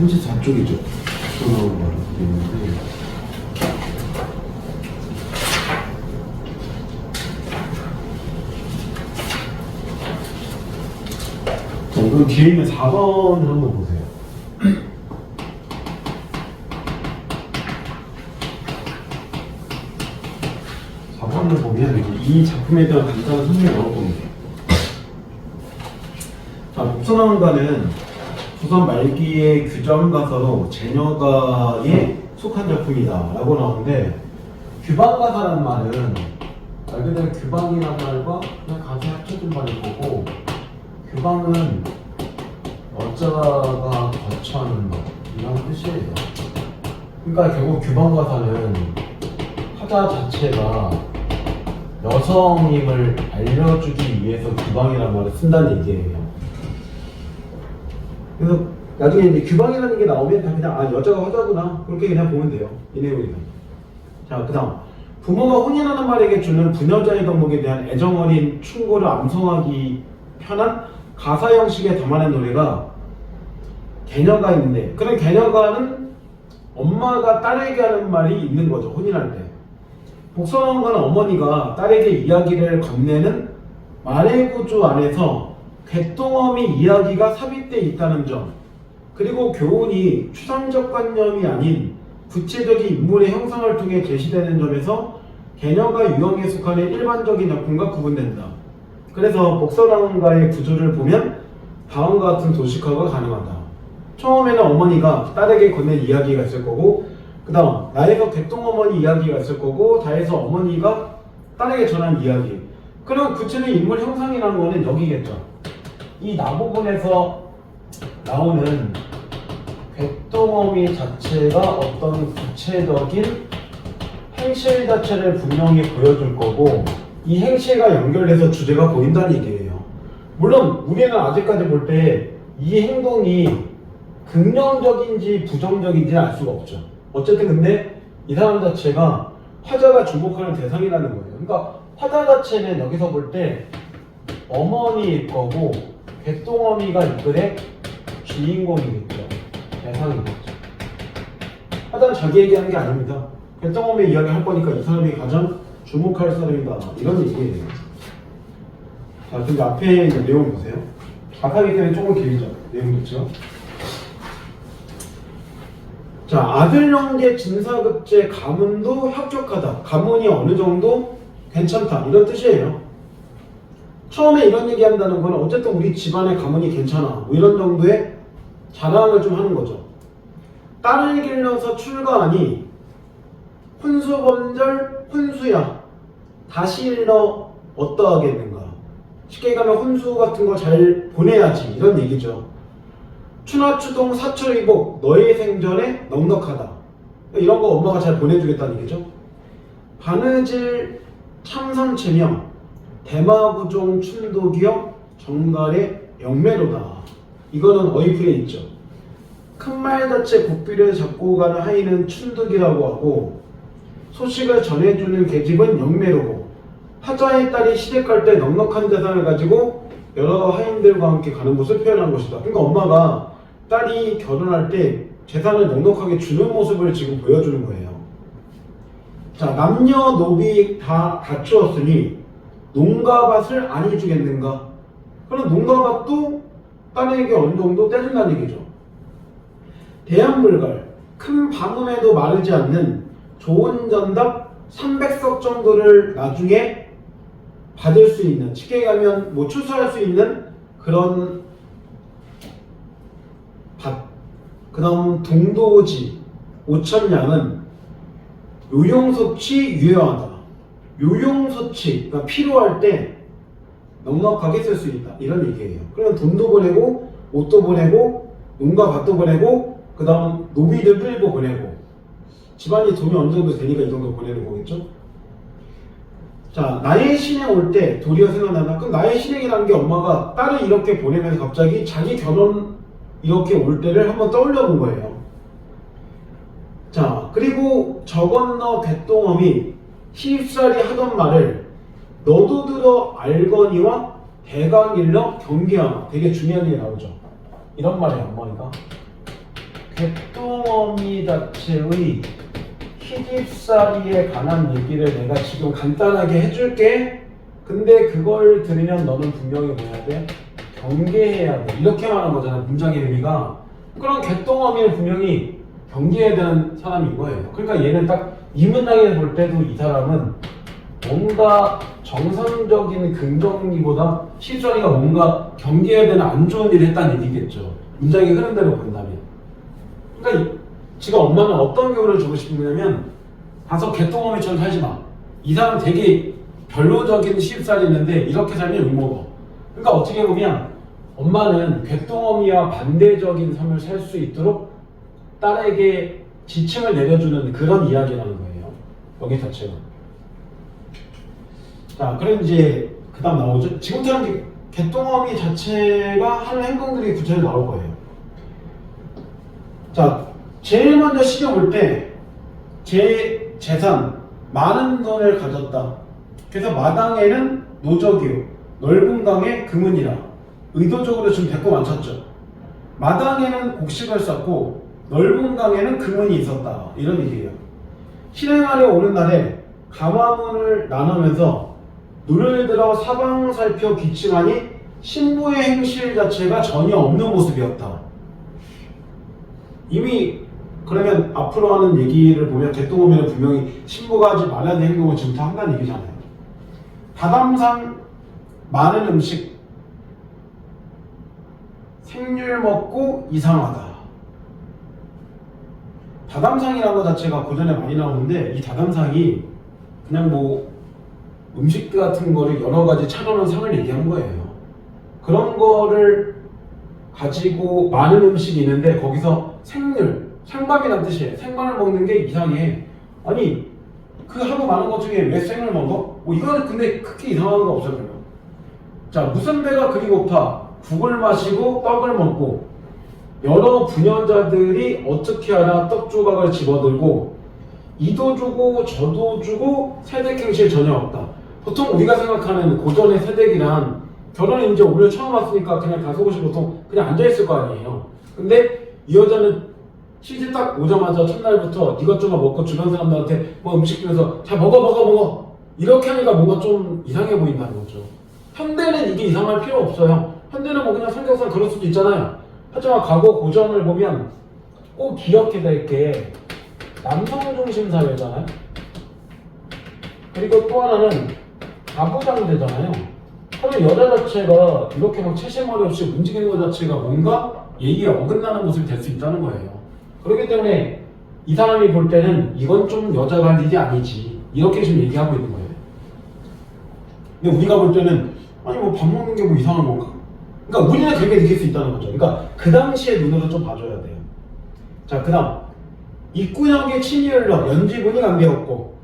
34쪽이죠. 자, 그럼 뒤에 있는 4번을 한번 보세요. 4번을 보면 이 작품에 대한 간단한 설명을 넣어봅니다. 자, 복선왕가는 조선 말기의 규정가사로 제녀가에 속한 작품이다 라고 나오는데, 규방가사라는 말은 말 그대로 규방이라는 말과 그냥 가사에 합쳐진 말일 거고, 규방은 어쩌다가 거처하는 것 이런 뜻이에요. 그러니까 결국 규방가사는 화자 자체가 여성임을 알려주기 위해서 규방이라는 말을 쓴다는 얘기예요. 그래서 나중에 이제 규방이라는 게 나오면 다 그냥 여자가 화자구나 그렇게 그냥 보면 돼요. 이 내용이다. 자, 그 다음 부모가 혼인하는 말에게 주는 부녀자의 덕목에 대한 애정어린 충고를 암송하기 편한 가사 형식에 담아낸 노래가 개녀가 있는데, 그런 개녀가는 엄마가 딸에게 하는 말이 있는 거죠. 혼인할 때. 복선왕가는 어머니가 딸에게 이야기를 건네는 말의 구조 안에서 객동어미 이야기가 삽입되어 있다는 점, 그리고 교훈이 추상적 관념이 아닌 구체적인 인물의 형상을 통해 제시되는 점에서 개녀가 유형에 속하는 일반적인 작품과 구분된다. 그래서 복선왕가의 구조를 보면 다음과 같은 도식화가 가능하다. 처음에는 어머니가 딸에게 건넨 이야기가 있을 거고, 그 다음 나에서 객동어머니 이야기가 있을 거고, 다에서 어머니가 딸에게 전한 이야기. 그럼 구체적인 인물 형상이라는 거는 여기겠죠. 이 나 부분에서 나오는 객동어미 자체가 어떤 구체적인 행실 자체를 분명히 보여줄 거고, 이 행실과 연결해서 주제가 보인다는 얘기예요. 물론 우리는 아직까지 볼 때 이 행동이 긍정적인지 부정적인지는 알 수가 없죠. 어쨌든 근데 이 사람 자체가 화자가 주목하는 대상이라는 거예요. 그러니까 화자 자체는 여기서 볼 때 어머니일 거고, 객동어미가 이 글의 주인공이겠죠. 대상이겠죠. 화자는 자기에게 하는 게 아닙니다. 객동어미 이야기 할 거니까 이 사람이 가장 주목할 사람이다, 이런 얘기예요. 자, 근데 앞에 있는 내용 보세요. 가사이기 때문에 조금 길죠. 내용 좋죠. 자, 아들영계 진사급제 가문도 합격하다. 가문이 어느 정도 괜찮다, 이런 뜻이에요. 처음에 이런 얘기한다는 건 어쨌든 우리 집안의 가문이 괜찮아, 뭐 이런 정도의 자랑을 좀 하는 거죠. 딸을 길러서 출가하니 혼수범절 혼수야 다시 일러 어떠하겠는가. 쉽게 가면 혼수 같은 거 잘 보내야지, 이런 얘기죠. 추나추동 사철이복 너의 생전에 넉넉하다. 이런 거 엄마가 잘 보내주겠다는 얘기죠. 바느질 참선체며 대마부종 춘도기여 정갈의 영매로다. 이거는 어이프에 있죠. 큰 말 자체 고삐를 잡고 가는 하인은 춘득이라고 하고, 소식을 전해주는 계집은 영매로고, 화자의 딸이 시댁 갈 때 넉넉한 재산을 가지고 여러 하인들과 함께 가는 것을 표현한 것이다. 그러니까 엄마가 딸이 결혼할 때 재산을 넉넉하게 주는 모습을 지금 보여주는 거예요. 자, 남녀 노비 다 갖추었으니 농가밭을 안 해주겠는가? 그럼 농가밭도 딸에게 어느 정도 떼준다는 얘기죠. 대양불갈, 큰 방음에도 마르지 않는 좋은 전답 300석 정도를 나중에 받을 수 있는, 쉽게 가면 뭐 추수할 수 있는 그런 밭. 그 다음 동도지 5,000량은 요용소치 유효하다. 요용소치, 그러니까 필요할 때 넉넉하게 쓸 수 있다, 이런 얘기예요. 그러면 돈도 보내고 옷도 보내고 농가 밭도 보내고 그 다음 노비들 끌고 보내고, 집안이 돈이 어느 정도 되니까 이 정도 보내는 거겠죠. 자, 나의 신행 올 때 도리어 생각난다. 그럼 나의 신행이라는 게 엄마가 딸을 이렇게 보내면서 갑자기 자기 결혼 이렇게 올 때를 한번 떠올려 본 거예요. 자, 그리고 저 건너 갯동엄이 시집살이 하던 말을 너도 들어 알거니와 대강일러 경계하나. 되게 중요한 얘기 나오죠. 이런 말이에요, 어머니가. 개똥어미 자체의 시집살이에 관한 얘기를 내가 지금 간단하게 해줄게. 근데 그걸 들으면 너는 분명히 뭐 해야 돼? 경계해야 돼. 이렇게 말한 거잖아, 문장의 의미가. 그럼 개똥어미는 분명히 경계해야 되는 사람인 거예요. 그러니까 얘는 딱 이 문장에 볼 때도 이 사람은 뭔가 정상적인 긍정기보다 시집살이가 뭔가 경계해야 되는 안 좋은 일을 했다는 얘기겠죠. 문장의 흐름대로 본다면. 그러니까 지금 엄마는 어떤 교훈을 주고 싶은 거냐면, 가서 개똥어미처럼 살지 마. 이 사람 되게 별로적인 시집살이는데 이렇게 살면 욕먹어. 그러니까 어떻게 보면 엄마는 개똥어미와 반대적인 삶을 살 수 있도록 딸에게 지침을 내려주는 그런 이야기라는 거예요. 여기 자체가. 자, 그럼 이제 그 다음 나오죠. 지금처럼 개똥어미 자체가 하는 행동들이 구체적으로 나올 거예요. 자, 제일 먼저 시켜 볼 때 제 재산, 많은 돈을 가졌다. 그래서 마당에는 노적이요, 넓은 강에 금은이라. 의도적으로 지금 대꾸 맞췄죠. 마당에는 곡식을 쌓고 넓은 강에는 금은이 있었다. 이런 얘기예요. 실행하려 오는 날에 가마문을 나누면서 눈을 들어 사방 살펴 기침하니 신부의 행실 자체가 전혀 없는 모습이었다. 이미 그러면 앞으로 하는 얘기를 보면 개똥어미는 분명히 신부가 하지 말아야 될 행동을 지금 다 한다는 얘기잖아요. 다담상 많은 음식, 생률 먹고 이상하다. 다담상이라는 것 자체가 고전에 많이 나오는데, 이 다담상이 그냥 뭐 음식 같은 거를 여러 가지 차려놓은 상을 얘기한 거예요. 그런 거를 가지고 많은 음식이 있는데 거기서 생률, 생밥이란 뜻이에요. 생밥을 먹는 게 이상해. 아니, 그 하고 많은 것 중에 왜 생을 먹어? 뭐 이거는 근데 크게 이상한 거 없어요. 자, 무슨 배가 그리 고파 국을 마시고 떡을 먹고, 여러 부녀자들이 어떻게 하나 떡 조각을 집어들고 이도 주고 저도 주고 세댁행실 전혀 없다. 보통 우리가 생각하는 고전의 세댁이란 결혼에 이제 오히려 처음 왔으니까 그냥 가속없이 보통 그냥 앉아있을 거 아니에요. 근데 이 여자는 시집 딱 오자마자 첫날부터 이것저것 먹고 주변 사람들한테 뭐 음식 주면서 자 먹어 이렇게 하니까 뭔가 좀 이상해 보인다는 거죠. 현대는 이게 이상할 필요 없어요. 현대는 뭐 그냥 성격상 그럴 수도 있잖아요. 하지만 과거 고전을 보면 꼭 기억해야 될 게 남성 중심 사회잖아요. 그리고 또 하나는 가부장제잖아요. 그러면 여자 자체가 이렇게 막 채심머리 없이 움직이는 것 자체가 뭔가 예의에 어긋나는 모습이 될 수 있다는 거예요. 그렇기 때문에 이 사람이 볼 때는 이건 좀 여자가 할 일이 아니지, 이렇게 지금 얘기하고 있는 거예요. 근데 우리가 볼 때는 아니 뭐 밥 먹는 게 뭐 이상한 건가? 그러니까 우리는 그렇게 느낄 수 있다는 거죠. 그러니까 그 당시의 눈으로 좀 봐줘야 돼요. 자, 그 다음 입구역에 침이 흘러 연지분이 감개없고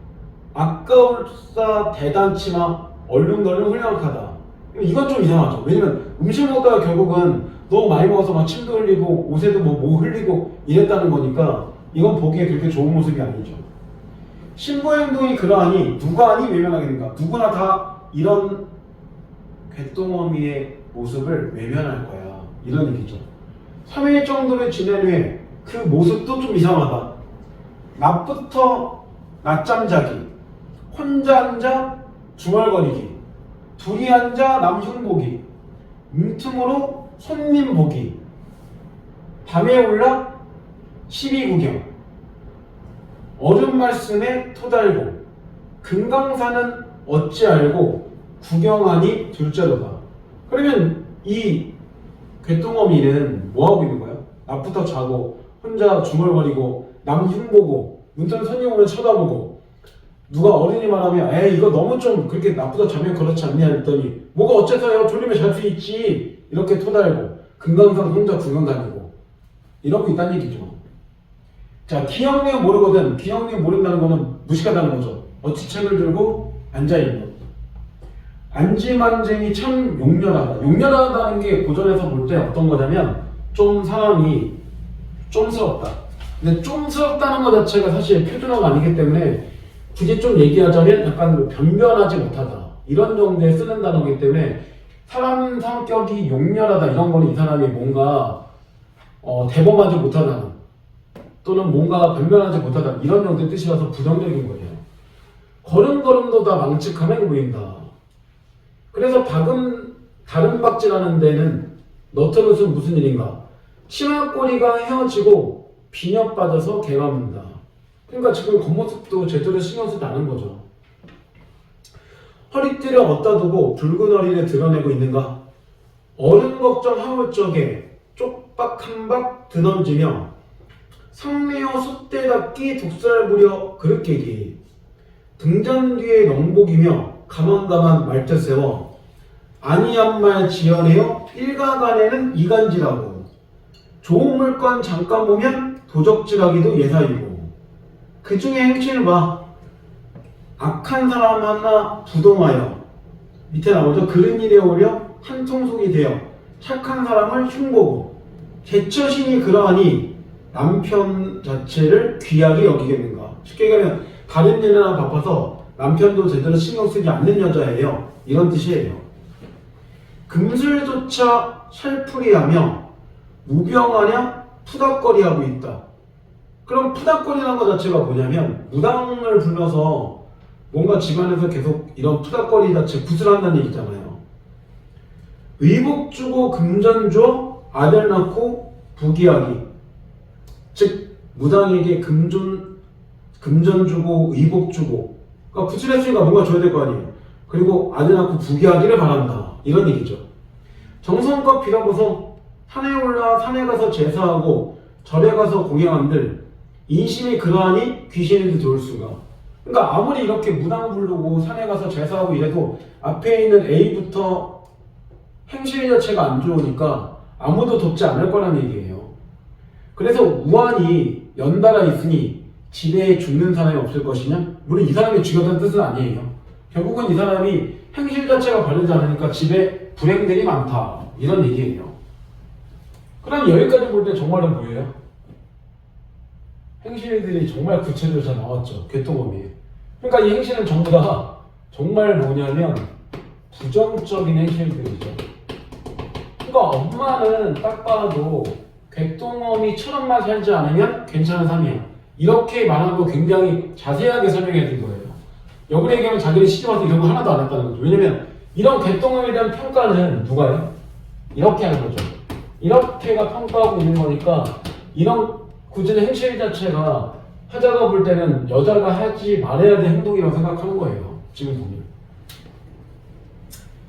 아까울싸 대단치마 얼룩덜룩 훌륭하다. 이건 좀 이상하죠. 왜냐면 음식 먹다가 결국은 너무 많이 먹어서 막 침도 흘리고 옷에도 뭐 흘리고 이랬다는 거니까 이건 보기에 그렇게 좋은 모습이 아니죠. 신부의 행동이 그러하니 누가 아니 외면하겠는가? 누구나 다 이런 개똥어미의 모습을 외면할 거야. 이런 얘기죠. 3일 정도를 지낸 후에 그 모습도 좀 이상하다. 낮부터 낮잠 자기, 혼자 앉아 중얼거리기, 둘이 앉아 남흉 보기, 뭉틈으로 손님 보기, 밤에 올라 시비 구경, 어른 말씀에 토달고, 금강산은 어찌 알고 구경하니 둘째로다. 그러면 이 개똥어미는 뭐하고 있는 거야? 낮부터 자고 혼자 중얼거리고 남 흉보고 문틈 손님 오면 쳐다보고, 누가 어른이 말하면 에이 이거 너무 좀 그렇게 낮부터 자면 그렇지 않냐 했더니 뭐가 어째서요? 졸리면 잘 수 있지. 이렇게 토달고 금강산 혼자 구경 다니고 이러고 있다는 얘기죠. 자, 기억력 모르거든. 기억력 모른다는 거는 무식하다는 거죠. 어찌 책을 들고 앉아있는. 안지만쟁이 참 용렬하다. 용렬하다는 게 고전에서 볼 때 어떤 거냐면 좀 사람이 쫌스럽다. 근데 쫌스럽다는 것 자체가 사실 표준어가 아니기 때문에 굳이 좀 얘기하자면 약간 변변하지 못하다, 이런 정도에 쓰는 단어이기 때문에 사람 성격이 용렬하다 이런 거는 이 사람이 뭔가 대범하지 못하다는, 또는 뭔가 변변하지 못하다 이런 정도의 뜻이라서 부정적인 거예요. 걸음걸음도 다 망측함에 보인다. 그래서 다른 박쥐라는 데는 너트롯은 무슨 일인가? 치마꼬리가 헤어지고 비녀 빠져서 개가 문다. 그러니까 지금 겉모습도 제대로 신경 쓰지 않은 거죠. 허리띠를 어디다 두고 붉은 허리를 드러내고 있는가? 어른 걱정 하올 적에 쪽박 한 박 드넘지며 성내어 숫대답기 독살 부려 그릇깨기 등잔 뒤에 농복이며 가만가만 말뜻 세워 아니한 말 지어내어 일가간에는 이간질하고 좋은 물건 잠깐 보면 도적질하기도 예사이고 그 중에 행실을 봐 악한 사람 하나 부동하여 밑에 나오죠. 그런 일에 오려 한통속이 되어 착한 사람을 흉보고 제처신이 그러하니 남편 자체를 귀하게 여기겠는가. 쉽게 얘기하면 다른 일이나 바빠서 남편도 제대로 신경 쓰지 않는 여자예요. 이런 뜻이에요. 금술조차 살풀이하며 무병하냐 푸닥거리하고 있다. 그럼 푸닥거리라는 것 자체가 뭐냐면 무당을 불러서 뭔가 집안에서 계속 이런 푸닥거리 자체 구슬한다는 얘기잖아요. 의복 주고 금전 줘 아들 낳고 부귀하기. 즉 무당에게 금전 주고 의복 주고 그러니까 구슬했으니까 뭔가 줘야 될 거 아니에요. 그리고 아들 낳고 부귀하기를 바란다. 이런 얘기죠. 정성껏 빌어보서 산에 올라 산에 가서 제사하고 절에 가서 공양한들 인심이 그러하니 귀신에도 좋을 수가. 그러니까 아무리 이렇게 무당 부르고 산에 가서 제사하고 이래도 앞에 있는 A부터 행실 자체가 안 좋으니까 아무도 돕지 않을 거란 얘기예요. 그래서 우환이 연달아 있으니 집에 죽는 사람이 없을 것이냐? 물론 이 사람이 죽였다는 뜻은 아니에요. 결국은 이 사람이 행실 자체가 바르지 않으니까 집에 불행들이 많다. 이런 얘기예요. 그럼 여기까지 볼 때 정말은 뭐예요? 행실들이 정말 구체적으로 잘 나왔죠. 개똥엄이. 그러니까 이 행실은 전부 다 정말 뭐냐면 부정적인 행실들이죠. 그러니까 엄마는 딱 봐도 객동어미처럼만 살지 않으면 괜찮은 삶이야. 이렇게 말하고 굉장히 자세하게 설명해 준 거예요. 역으로 얘기하면 자기를 시집와서 이런 거 하나도 안 했다는 거죠. 왜냐면 이런 객동어미에 대한 평가는 누가 해요? 이렇게 하는 거죠. 이렇게가 평가하고 있는 거니까 이런 굳은 행실 자체가 하자가 볼 때는 여자가 하지 말아야 될 행동이라고 생각하는 거예요. 지금 보면.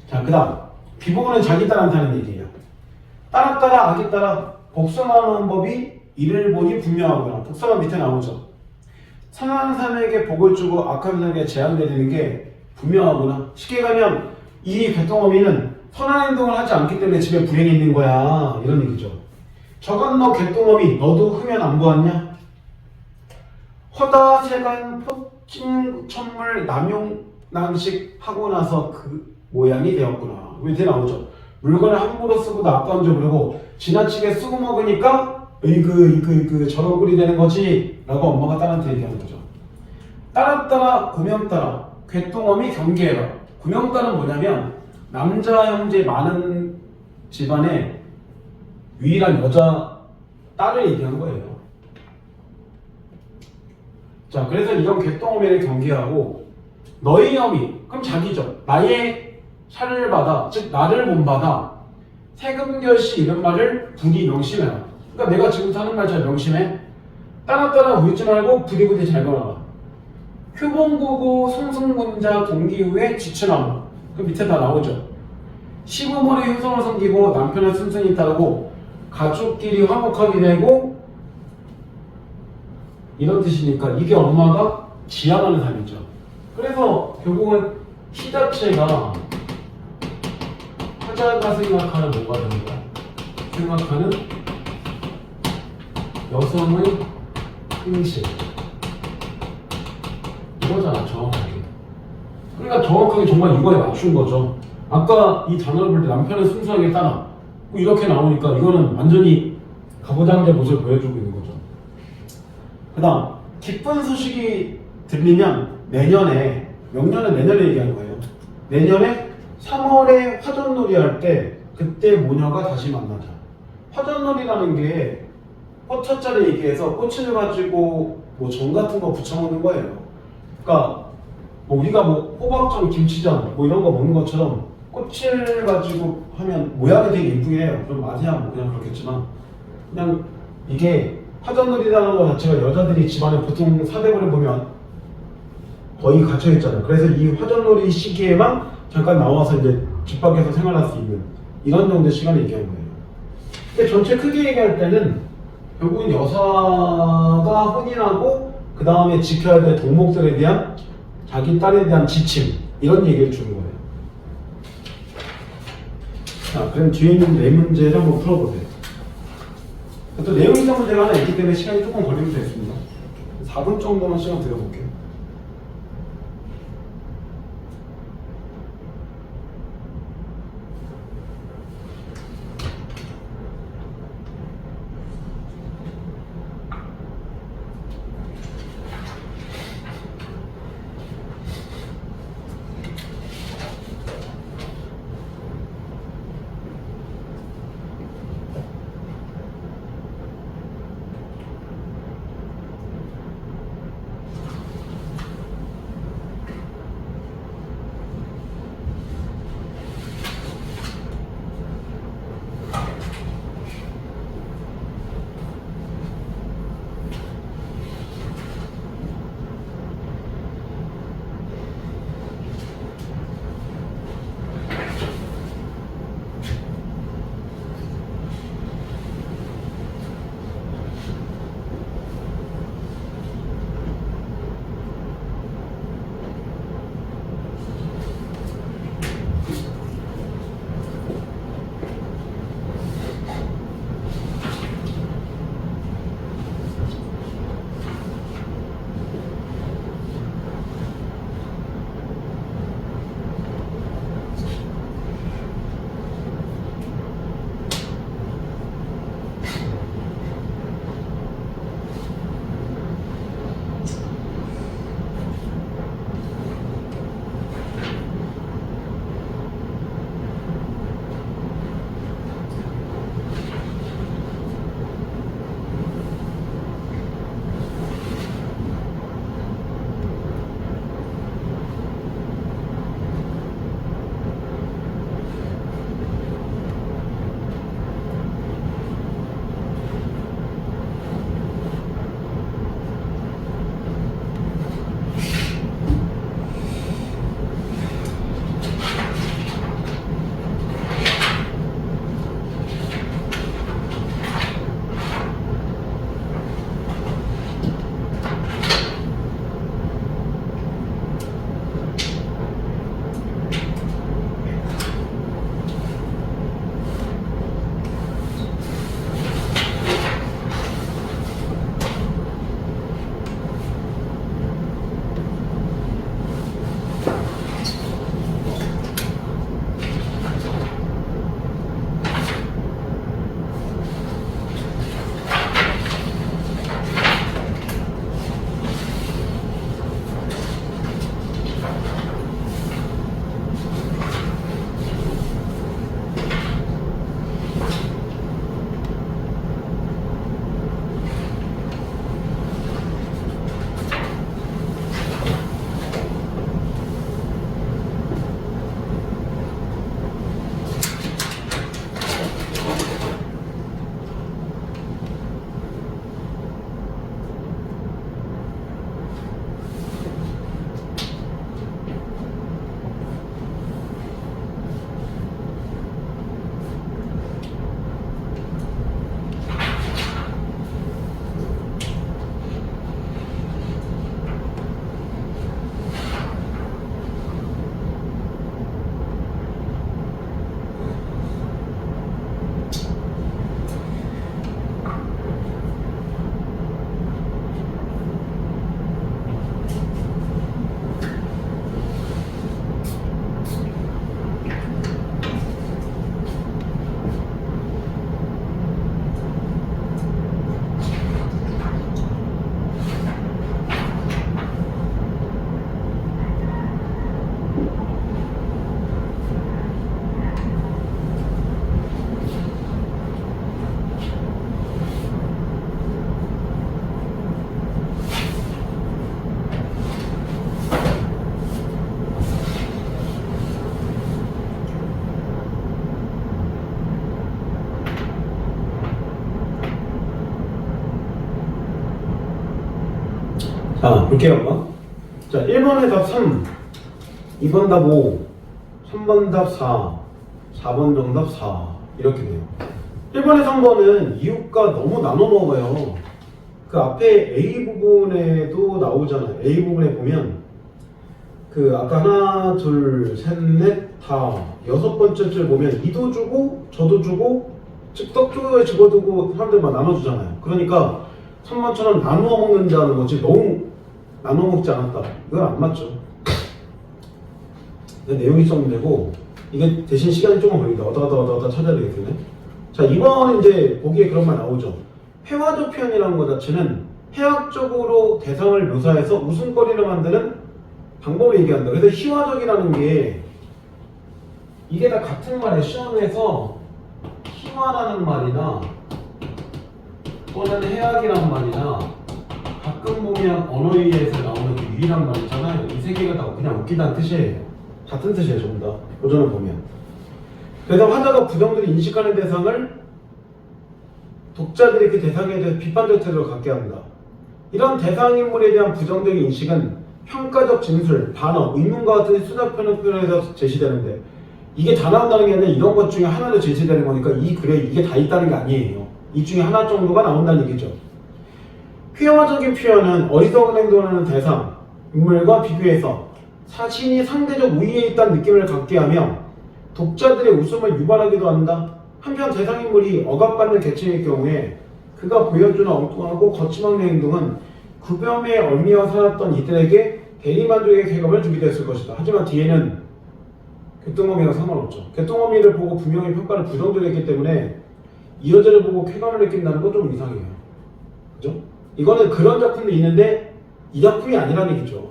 자, 그 다음 비보는 자기 딸한테 하는 얘기예요. 딸아 따라 아기 따라 복숭아하는 법이 이를 보니 분명하구나. 복숭아 밑에 나오죠. 선한 사람에게 복을 주고 악한 사람에게 재앙 내리는 게 분명하구나. 쉽게 가면 이 개똥어미는 선한 행동을 하지 않기 때문에 집에 불행이 있는 거야. 이런 얘기죠. 저건 너 개똥어미 너도 흡연 안 보았냐? 허다 세간 퍼진 천물 남용 낭식 하고 나서 그 모양이 되었구나. 밑에 나오죠. 물건을 함부로 쓰고도 아까운 줄 모르고 지나치게 쓰고 먹으니까 으이그 저런 꼴이 되는 거지 라고 엄마가 딸한테 얘기하는 거죠. 따라 구명 따라 괴똥엄이 경계해라. 구명 따는 뭐냐면 남자 형제 많은 집안에 유일한 여자 딸을 얘기하는 거예요. 자, 그래서 이런 괴똥엄이를 경계하고 너희 어미, 그럼 자기죠. 나의 살을 받아, 즉 나를 본받아 세금결시 이런 말을 부디 명심해라. 그러니까 내가 지금 하는 말 잘 명심해. 따라 울지 말고 부디부디 잘 걸어라. 효봉구구 성승문자 동기후에 지추나무. 그 밑에 다 나오죠. 시부모의 효성을 섬기고 남편의 순순히 따르고 가족끼리 화목하게 되고 이런 뜻이니까 이게 엄마가 지향하는 삶이죠. 그래서 결국은 시 자체가 화자가 생각하는 뭐가 됩니까? 생각하는 여성의 행실 이거잖아, 정확하게. 그러니까 정확하게 정말 이거에 맞춘 거죠. 아까 이 단어를 볼 때 남편을 순수하게 따라 이렇게 나오니까 이거는 완전히 가부장제 모습을 보여주고 있는 거죠. 그 다음 기쁜 소식이 들리면 내년에, 명년은 내년에 얘기하는 거예요. 내년에 3월에 화전놀이 할 때 그때 모녀가 다시 만나자. 화전놀이라는 게 포차자를 얘기해서 꽃을 가지고 뭐 전 같은 거 부쳐 먹는 거예요. 그러니까 뭐 우리가 뭐 호박전, 김치전 뭐 이런 거 먹는 것처럼 꽃을 가지고 하면 모양이 되게 예쁘게 해요. 좀 맛이야 뭐 그냥 그렇겠지만 그냥 이게 화전놀이라는 것 자체가 여자들이 집안에 보통 사대부를 보면 거의 갇혀 있잖아요. 그래서 이 화전놀이 시기에만 잠깐 나와서 이제 집 밖에서 생활할 수 있는 이런 정도의 시간을 얘기하는 거예요. 근데 전체 크게 얘기할 때는 결국은 여사가 혼인하고 그 다음에 지켜야 될 덕목들에 대한 자기 딸에 대한 지침 이런 얘기를 주는 거예요. 자, 그럼 뒤에 있는 네 문제를 한번 풀어보세요. 또 내용이상 문제가 하나 있기 때문에 시간이 조금 걸리면 되겠습니다. 4분 정도만 시간 드려볼게요. 볼게요 한번. 자, 1번의 답 3, 2번 답 5, 3번 답 4, 4번 정답 4 이렇게 돼요. 1번에 3번은 이유가 너무 나눠 먹어요. 그 앞에 A 부분에도 나오잖아요. A 부분에 보면 그 아까 하나, 둘, 셋, 넷, 다 여섯 번째 줄 보면 이도 주고 저도 주고 즉석 쪽에 집어두고 사람들 막 나눠주잖아요. 그러니까 3번처럼 나누어 먹는다는 거지 너무 나눠 먹지 않았다. 이건 안 맞죠. 내용이 좀 되고 이게 대신 시간이 조금 걸린다. 어다 찾아야 되기 때문에. 자, 2번 이제 보기에 그런 말 나오죠. 회화적 표현이라는 것 자체는 해학적으로 대상을 묘사해서 웃음거리를 만드는 방법을 얘기한다. 그래서 희화적이라는 게 이게 다 같은 말이에요. 시험에서 희화라는 말이나 또는 해학이라는 말이나 가끔 보면 언어위에서 나오는 그 유일한 말 있잖아요. 이 세 개가 다 그냥 웃기다는 뜻이에요. 같은 뜻이에요. 전부 다. 고전을 보면. 그래서 화자가 부정들이 인식하는 대상을 독자들이 그 대상에 대해서 비판적 태도를 갖게 합니다. 이런 대상인물에 대한 부정적인 인식은 평가적 진술, 반어, 의문과 같은 수작 표현에서 제시되는데 이게 다 나온다는 게 아니라 이런 것 중에 하나로 제시되는 거니까 이 글에 이게 다 있다는 게 아니에요. 이 중에 하나 정도가 나온다는 얘기죠. 쾌화적인 표현은 어리석은 행동을 하는 대상, 인물과 비교해서 자신이 상대적 우위에 있다는 느낌을 갖게 하며 독자들의 웃음을 유발하기도 한다. 한편 대상인물이 억압받는 계층의 경우에 그가 보여주는 엉뚱하고 거침없는 행동은 구별에 얽매여 살았던 이들에게 대리만족의 쾌감을 주기도 했을 것이다. 하지만 뒤에는 개똥어미와 상관없죠. 개똥어미를 보고 분명히 평가를 부정적으로 했기 때문에 이 여자를 보고 쾌감을 느낀다는 건 좀 이상해요. 그죠? 이거는 그런 작품도 있는데 이 작품이 아니라는 얘기죠.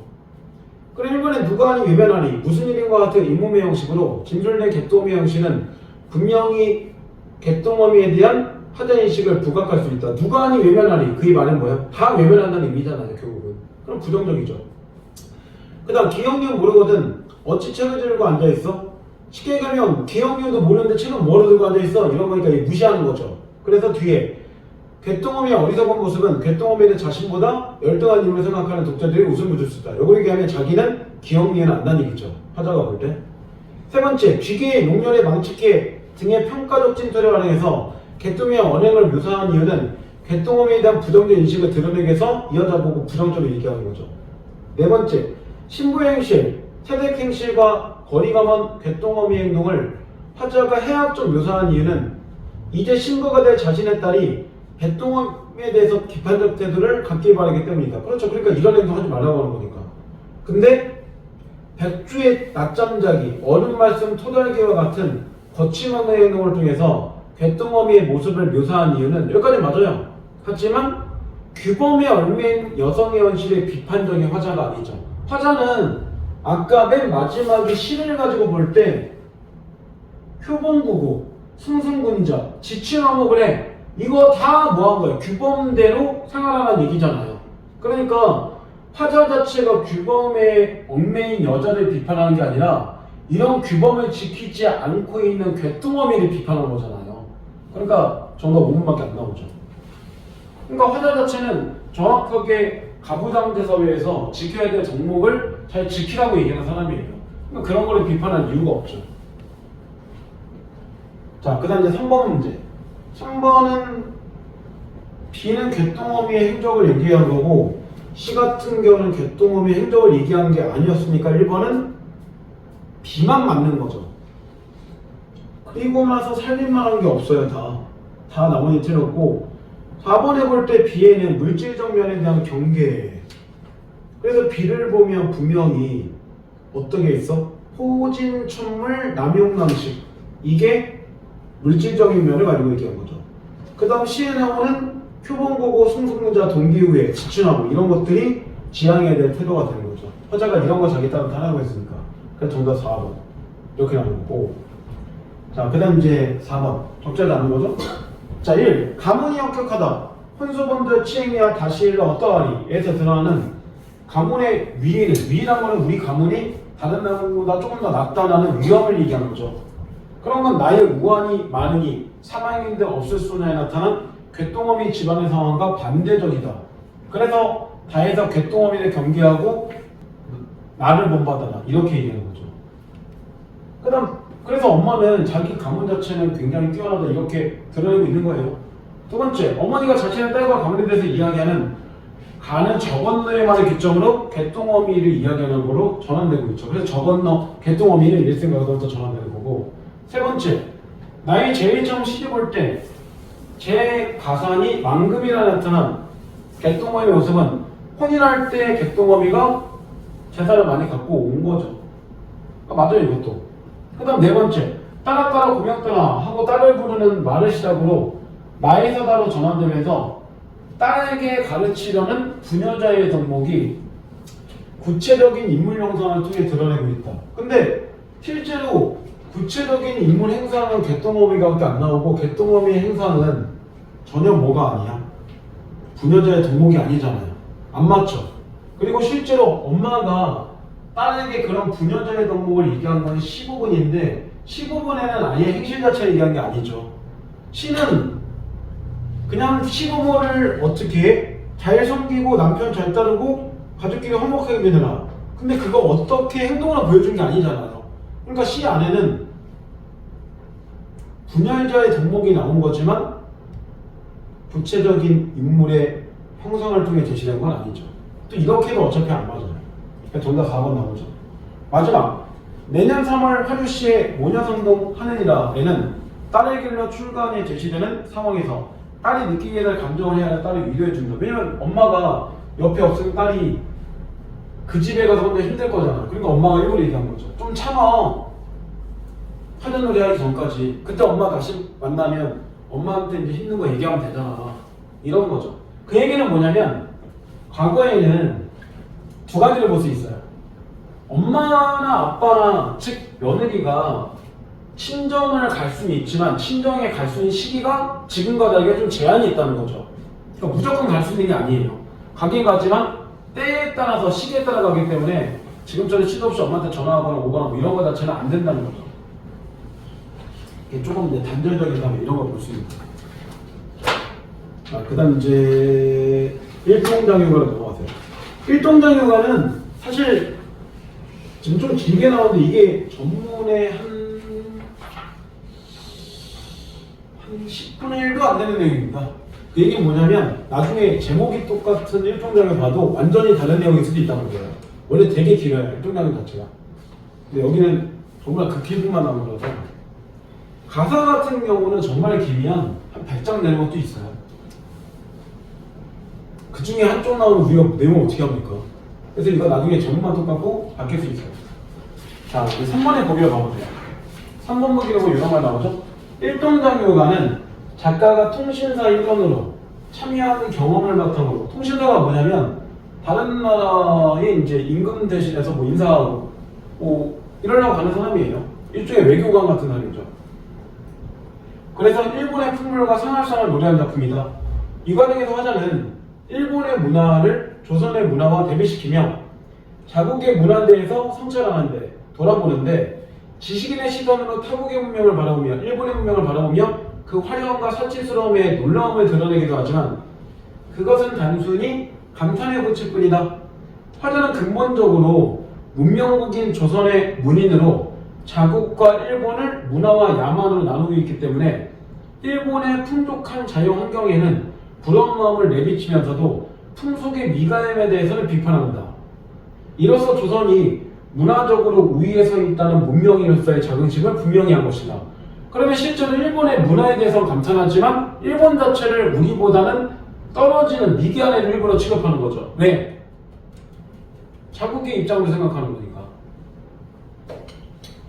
그럼 1번에 누가 하니 외면하니 무슨 일인가 같은 인문의 형식으로 진술된 개똥어미 형식은 분명히 개똥어미에 대한 화자인식을 부각할 수 있다. 누가 하니 외면하니 그의 말은 뭐예요? 다 외면한다는 의미잖아요. 결국은. 그럼 부정적이죠. 그 다음 기억력 모르거든 어찌 책을 들고 앉아있어? 쉽게 얘기하면 기억력도 모르는데 책은 뭐로 들고 앉아있어? 이런 거니까 무시하는 거죠. 그래서 뒤에 개똥어미의 어리석은 모습은 개똥어미는 자신보다 열등한 인물을 생각하는 독자들이 웃음을 줄 수 있다. 요걸 얘기하면 자기는 기억력에는 안다는 얘기죠. 화자가 볼 때. 세 번째, 쥐개의 용렬에 망치게 등의 평가적 찐토를 활용해서 개똥의 언행을 묘사한 이유는 개똥어미에 대한 부정적 인식을 드러내기 위해서 이 여자 보고 부정적으로 얘기하는 거죠. 네 번째, 신부의 행실, 태백 행실과 거리가 먼 개똥어미의 행동을 화자가 해학적 묘사한 이유는 이제 신부가 될 자신의 딸이 개똥어미에 대해서 비판적 태도를 갖기 바라기 때문이다. 그렇죠. 그러니까 이런 행동 하지 말라고 하는 거니까. 근데 백주의 낮잠자기, 어른 말씀 토달기와 같은 거침없는 행동을 통해서 개똥어미의 모습을 묘사한 이유는 여기까지 맞아요. 하지만 규범에 얽매인 여성의 현실의 비판적인 화자가 아니죠. 화자는 아까 맨 마지막에 시를 가지고 볼 때 효봉구구, 승승군자, 지치마목을 해. 이거 다 뭐 한 거예요? 규범대로 생활하라는 얘기잖아요. 그러니까 화자 자체가 규범에 얽매인 여자를 비판하는 게 아니라 이런 규범을 지키지 않고 있는 개똥어미를 비판하는 거잖아요. 그러니까 정답 5번밖에 안 나오죠. 그러니까 화자 자체는 정확하게 가부장제 사회에서 지켜야 될 정목을 잘 지키라고 얘기하는 사람이에요. 그러니까 그런 거를 비판할 이유가 없죠. 자, 그 다음 이제 3번 문제. 3번은 B는 개똥어미의 행적을 얘기한 거고 C 같은 경우는 개똥어미의 행적을 얘기한 게 아니었으니까 1번은 B만 맞는 거죠. 그리고 나서 살림만 한 게 없어요. 다 나머지 틀렸고 4번에 볼 때 B에는 물질적 면에 대한 경계. 그래서 B를 보면 분명히 어떤 게 있어? 호진천물 남용남식. 이게 물질적인 면을 가지고 얘기한 거죠. 그 다음 C에 나오는 표본고고 승승자 동기후회 지춘하고 이런 것들이 지향해야 될 태도가 되는 거죠. 화자가 이런 거 자기 따라 하라고 했으니까. 그래서 정답 4번 이렇게 나오는 거고. 자, 그 다음 이제 4번 적절히 나눈 거죠. 자, 1. 가문이 엄격하다. 혼수범들 치행이야 다시 어떠하리 에서 드러나는 가문의 위란 거는 우리 가문이 다른 나라보다 조금 더 낫다는 위험을 얘기하는 거죠. 그런 건 나의 우환이 많으니 사망인데 없을 순간에 나타난 괴똥어미 집안의 상황과 반대적이다. 그래서 다해서 개똥어미를 경계하고 나를 본받아라 이렇게 얘기하는 거죠. 그래서 엄마는 자기 가문 자체는 굉장히 뛰어나다 이렇게 드러내고 있는 거예요. 두 번째, 어머니가 자신의 딸과 가문에 대해서 이야기하는 가는 저 건너의 말을 기점으로 개똥어미를 이야기하는 거로 전환되고 있죠. 그래서 저 건너 개똥어미는 일생가로부터 전환되는 거고. 세 번째, 나의 제일 처음 시집 올 때 제 가산이 만금이라 나타난 개똥어미의 모습은 혼인할 때 개똥어미가 제사를 많이 갖고 온 거죠. 맞아요, 이것도. 그 다음 네 번째, 따라 고명따라 하고 딸을 부르는 말을 시작으로 나에서다로 전환되면서 딸에게 가르치려는 부녀자의 덕목이 구체적인 인물 형상을 통해 드러내고 있다. 근데 실제로 구체적인 인물 행상은 개똥어미가 안 나오고 개똥어미의 행상은 전혀 뭐가 아니야. 부녀자의 덕목이 아니잖아요. 안 맞죠? 그리고 실제로 엄마가 딸에게 그런 부녀자의 덕목을 얘기한 건 15분인데 15분에는 아예 행실 자체를 얘기한 게 아니죠. 시는 그냥 시부모를 어떻게 해? 잘 섬기고 남편 잘 따르고 가족끼리 화목하게 되느라. 근데 그거 어떻게 행동으로 보여준 게 아니잖아요. 그러니까 시 안에는 분열자의 덕목이 나온 거지만 구체적인 인물의 형상을 통해 제시된 건 아니죠. 또 이렇게도 어차피 안 맞아요. 그러니까 정답 4번 나오죠. 마지막, 내년 3월 하류시에 모녀성동 하느니라에는 딸을 길러 출간에 제시되는 상황에서 딸이 느끼게 될 감정을 해야 딸을 위로해준다. 왜냐면 엄마가 옆에 없으면 딸이 그 집에 가서 혼자 힘들 거잖아. 그러니까 엄마가 일부러 얘기한 거죠. 좀 참아. 하전놀이 하기 전까지. 그때 엄마 다시 만나면 엄마한테 이제 힘든 거 얘기하면 되잖아. 이런 거죠. 그 얘기는 뭐냐면 과거에는 두 가지를 볼 수 있어요. 엄마나 아빠나 즉 며느리가 친정을 갈 수는 있지만 친정에 갈 수 있는 시기가 지금과 다르게 좀 제한이 있다는 거죠. 그러니까 무조건 갈 수 있는 게 아니에요. 가긴 가지만 때에 따라서 시기에 따라 가기 때문에 지금처럼 시도 없이 엄마한테 전화하거나 오거나 뭐 이런 거 자체는 안 된다는 거죠. 이게 조금 이제 단절적이다면 이런 걸 볼 수 있는 거예요. 그 다음 이제 일동장휴가로 넘어가세요. 일동장휴가는 사실 지금 좀 길게 나오는데 이게 전문의 한 10분의 1도 안 되는 내용입니다. 그 얘기는 뭐냐면 나중에 제목이 똑같은 일종장을 봐도 완전히 다른 내용일 수도 있다는 거예요. 원래 되게 길어요, 일종장 자체가. 근데 여기는 정말 그 길만 나온 거라서. 가사 같은 경우는 정말 길면 한 100장 내는 것도 있어요. 그 중에 한쪽 나오면 우리가 내용 어떻게 합니까? 그래서 이거 나중에 제목만 똑같고 바뀔 수 있어요. 자, 3번의 보기로 가보세요. 3번 보기로 보면 이런 말 나오죠? 일동장휴가는 작가가 통신사 일원으로 참여하는 경험을 바탕으로. 통신사가 뭐냐면 다른 나라에 이제 임금 대신해서 뭐 인사하고 뭐 이러려고 가는 사람이에요. 일종의 외교관 같은 사람이죠. 그래서 일본의 풍물과 생활상을 노래한 작품이다. 이 과정에서 화자는 일본의 문화를 조선의 문화와 대비시키며 자국의 문화에 대해서 성찰하는데 돌아보는데 지식인의 시선으로 타국의 문명을 바라보며 일본의 문명을 바라보며 그 화려함과 사치스러움의 놀라움을 드러내기도 하지만 그것은 단순히 감탄에 그칠 뿐이다. 화자는 근본적으로 문명국인 조선의 문인으로 자국과 일본을 문화와 야만으로 나누고 있기 때문에 일본의 풍족한 자유 환경에는 부러운 마음을 내비치면서도 풍속의 미가임에 대해서는 비판한다. 이로써 조선이 문화적으로 우위에 서 있다는 문명인으로서의 자긍심을 분명히 한 것이다. 그러면 실제로 일본의 문화에 대해서는 감탄하지만 일본 자체를 우리보다는 떨어지는 미개한 애를 일본으로 취급하는 거죠. 왜? 자국의 입장으로 생각하는 거니까.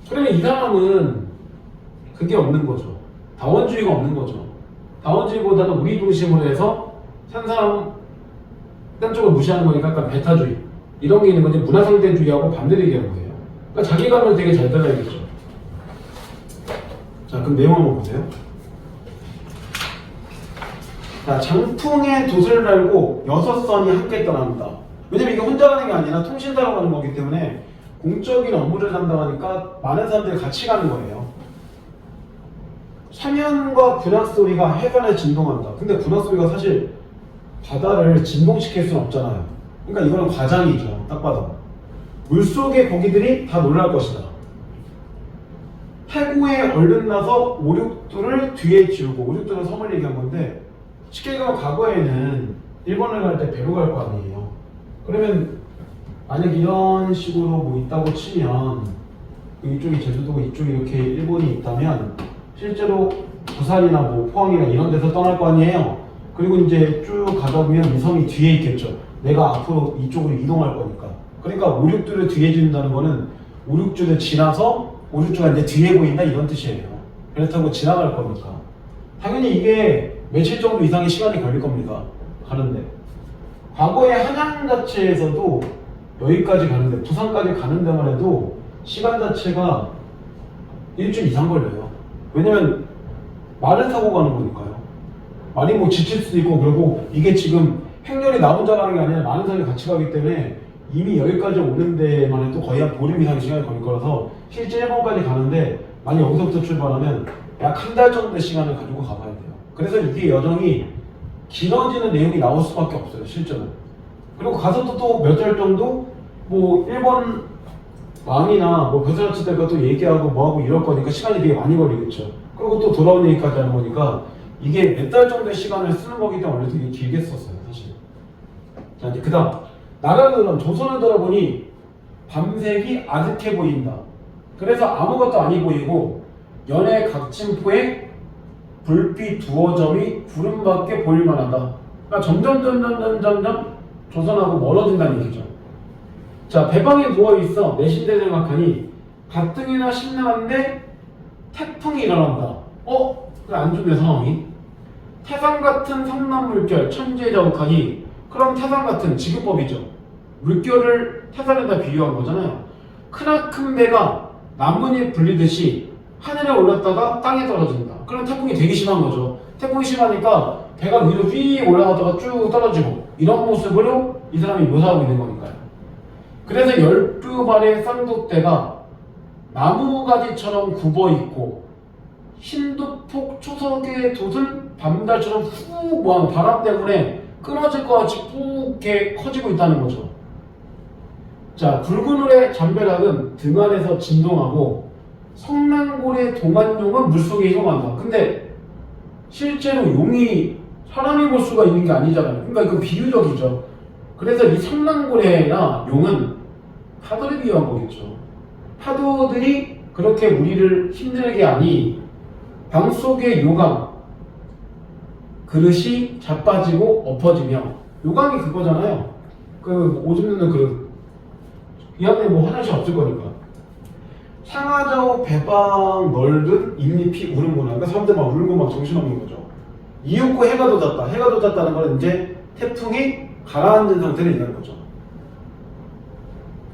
그러면 이 사람은 그게 없는 거죠. 다원주의가 없는 거죠. 다원주의보다는 우리 중심으로 해서 산 사람 딴 쪽을 무시하는 거니까 약간 배타주의 이런 게 있는 건지 문화상대주의하고 반대로 얘기하는 거예요. 그러니까 자기감을 되게 잘 따라야겠죠. 자, 그럼 내용 한번 보세요. 자, 장풍에 돛을 달고 6선이 함께 떠납니다. 왜냐면 이게 혼자 가는 게 아니라 통신사로 가는 거기 때문에 공적인 업무를 담당하니까 많은 사람들이 같이 가는 거예요. 사면과 군악 소리가 해변에 진동한다. 근데 군악 소리가 사실 바다를 진동시킬 수는 없잖아요. 그러니까 이거는 과장이죠. 딱 봐도. 물속의 고기들이 다 놀랄 것이다. 해고에 얼른 나서 오륙들을 뒤에 지우고, 오륙들은 섬을 얘기한 건데 쉽게 얘기하면 과거에는 일본을 갈 때 배로 갈 거 아니에요. 그러면 만약 이런 식으로 뭐 있다고 치면 이쪽이 제주도고 이쪽이 이렇게 일본이 있다면 실제로 부산이나 뭐 포항이나 이런 데서 떠날 거 아니에요. 그리고 이제 쭉 가다 보면 이 섬이 뒤에 있겠죠. 내가 앞으로 이쪽으로 이동할 거니까. 그러니까 오륙들을 뒤에 지는다는 거는 오륙줄을 지나서 오륙주가 이제 뒤에 보인다 이런 뜻이에요. 그렇다고 지나갈 거니까. 당연히 이게 며칠 정도 이상의 시간이 걸릴 겁니다. 가는데. 과거의 한양 자체에서도 여기까지 가는데, 부산까지 가는 데만 해도 시간 자체가 일주일 이상 걸려요. 왜냐면 말을 타고 가는 거니까요. 말이 뭐 지칠 수도 있고, 그리고 이게 지금 행렬이 나 혼자 가는 게 아니라 많은 사람이 같이 가기 때문에 이미 여기까지 오는 데만 해도 거의 한 보름 이상의 시간이 걸릴 거라서 실제 일본까지 가는데 만약 여기서부터 출발하면 약 한 달 정도의 시간을 가지고 가봐야 돼요. 그래서 이게 여정이 길어지는 내용이 나올 수밖에 없어요, 실제로. 그리고 가서 또 몇 달 정도 뭐 일본 왕이나 뭐 벼슬아치 때가 또 얘기하고 뭐하고 이럴 거니까 시간이 되게 많이 걸리겠죠. 그리고 또 돌아온 얘기까지 하는 거니까 이게 몇 달 정도의 시간을 쓰는 거기 때문에 되게 길게 썼어요, 사실. 자, 이제 그 다음 나라들은 조선을 돌아보니 밤색이 아득해 보인다. 그래서 아무것도 아니 보이고 연의 각침포에 불빛 두어 점이 구름밖에 보일만하다. 그러니까 점점 조선하고 멀어진다는 얘기죠. 자, 배방에 누워있어 내신대 생각하니 가뜩이나 심란한데 태풍이 일어난다. 그래 안 좋네 상황이. 태산 같은 성난 물결 천지자욱하니, 그럼 태산 같은 지구법이죠. 물결을 태산에다 비유한 거잖아요. 크나큰 배가 나뭇잎 불리듯이 하늘에 올랐다가 땅에 떨어진다. 그럼 태풍이 되게 심한 거죠. 태풍이 심하니까 배가 위로 휘 올라가다가 쭉 떨어지고, 이런 모습으로 이 사람이 묘사하고 있는 거니까요. 그래서 12발의 쌍독대가 나무가지처럼 굽어있고 흰두폭 초석의 돛은 밤달처럼 훅 모아서 바람 때문에 끊어질 것 같이 푹 이렇게 커지고 있다는 거죠. 자, 붉은 울의 잠벼락은 등 안에서 진동하고 성난골의 동안용은 물속에 이동한다. 근데 실제로 용이 사람이 볼 수가 있는 게 아니잖아요. 그러니까 이건 비유적이죠. 그래서 이 성난골이나 용은 파도를 비유한 거겠죠. 파도들이 그렇게 우리를 힘들게 하니 방 속의 요강 그릇이 자빠지고 엎어지며, 요강이 그거잖아요. 그 오줌 누는 그릇. 이 안에 뭐 화장실 없을 거니까. 상하좌우 배방 널든 잎잎이 우는구나. 그러니까 사람들 막 울고 막 정신없는 거죠. 이윽고 해가 돋았다. 해가 돋았다는 건 이제 태풍이 가라앉은 상태를 얘기하는 거죠.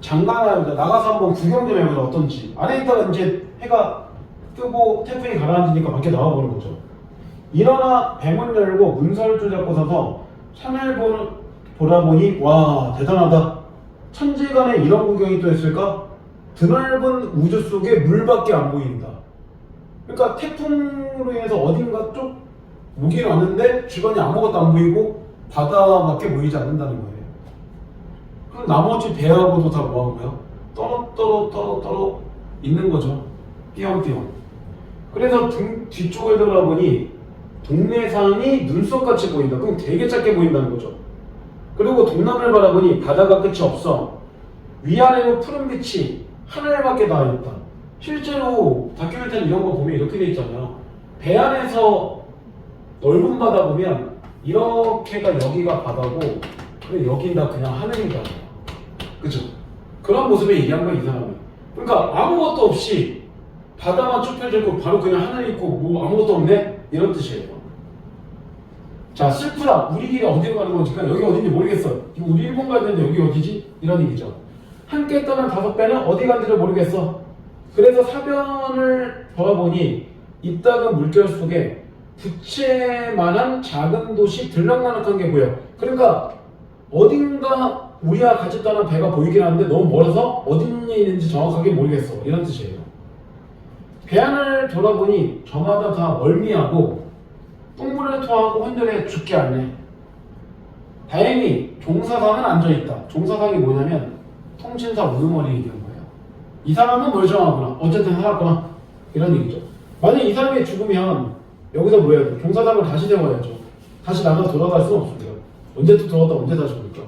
장가나 나가서 한번 구경 좀 해보자 어떤지. 안에 있다가 이제 해가 뜨고 태풍이 가라앉으니까 밖에 나와보는 거죠. 일어나 배문 열고 문설주 잡고 서서 산을 보라 보니 와 대단하다. 천지간에 이런 구경이 또 있을까? 드넓은 우주 속에 물밖에 안 보인다. 그러니까 태풍으로 인해서 어딘가 쪽 무기를 왔는데 주변에 아무것도 안 보이고 바다밖에 보이지 않는다는 거예요. 그럼 나머지 배하고도 다 뭐한 거야? 떨어 있는 거죠. 띄엄띄엄. 그래서 뒤쪽을 돌아보니 동네산이 눈썹같이 보인다. 그럼 되게 작게 보인다는 거죠. 그리고 동남을 바라보니 바다가 끝이 없어. 위아래로 푸른 빛이 하늘밖에 닿아있다. 실제로 다큐멘터리 이런 거 보면 이렇게 돼 있잖아요. 배 안에서 넓은 바다 보면 이렇게가 여기가 바다고, 그리고 여긴 다 그냥 하늘인 거야. 그죠? 그런 모습을 얘기한 거야 이 사람이. 그러니까 아무것도 없이 바다만 쭉 펼쳐있고 바로 그냥 하늘이 있고 뭐 아무것도 없네? 이런 뜻이에요. 자, 슬프다. 우리 길이 어디로 가는 건지, 그러니까 여기 어딘지 모르겠어. 우리 일본 가야 되는데 여기 어디지? 이런 얘기죠. 함께 떠난 5배는 어디 간지를 모르겠어. 그래서 사변을 돌아보니 이따금 물결 속에 부채만한 작은 도시 들락날락한 게 보여. 그러니까 어딘가 우리와 같이 떠난 배가 보이긴 하는데 너무 멀어서 어디 있는지 정확하게 모르겠어. 이런 뜻이에요. 배 안을 돌아보니 저마다 다 멀미하고 똥물을 토하고 혼돈에 죽게 하네. 다행히 종사상은 앉아있다. 종사상이 뭐냐면 통신사 우두머리 얘기한 거예요. 이 사람은 멀쩡하구나. 어쨌든 살았구나. 이런 얘기죠. 만약 이 사람이 죽으면 여기서 뭐 해야 돼? 종사상을 다시 세워야죠. 다시 나가 돌아갈 수는 없습니다. 언제 또 들어갔다 언제 다시 볼까?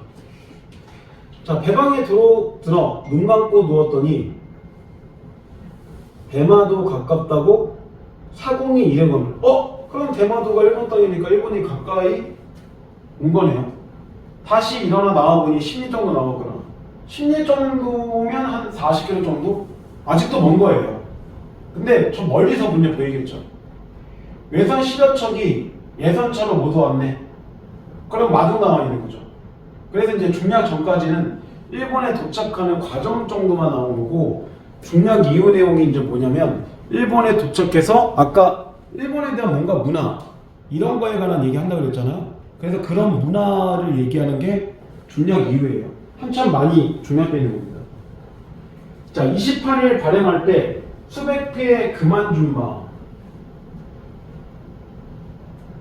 자, 배방에 들어 눈 감고 누웠더니 대마도 가깝다고 사공이 이래거든. 그럼 대마도가 일본 땅이니까 일본이 가까이 온 거네요. 다시 일어나 나와보니 10리 정도 나왔구나. 10리 정도면 한 40km 정도? 아직도 먼 거예요. 근데 저 멀리서 문제 보이겠죠. 외선 시려척이 예선차로 모두 왔네. 그럼 마중 나와 있는 거죠. 그래서 이제 중략 전까지는 일본에 도착하는 과정 정도만 나온 거고, 중략 이후 내용이 이제 뭐냐면 일본에 도착해서 아까 일본에 대한 뭔가 문화 이런 거에 관한 얘기 한다고 그랬잖아요. 그래서 그런 문화를 얘기하는 게 중략 이후예요. 한참 많이 중략되어 있는 겁니다. 자, 28일 발행할 때 수백 피의 그만준마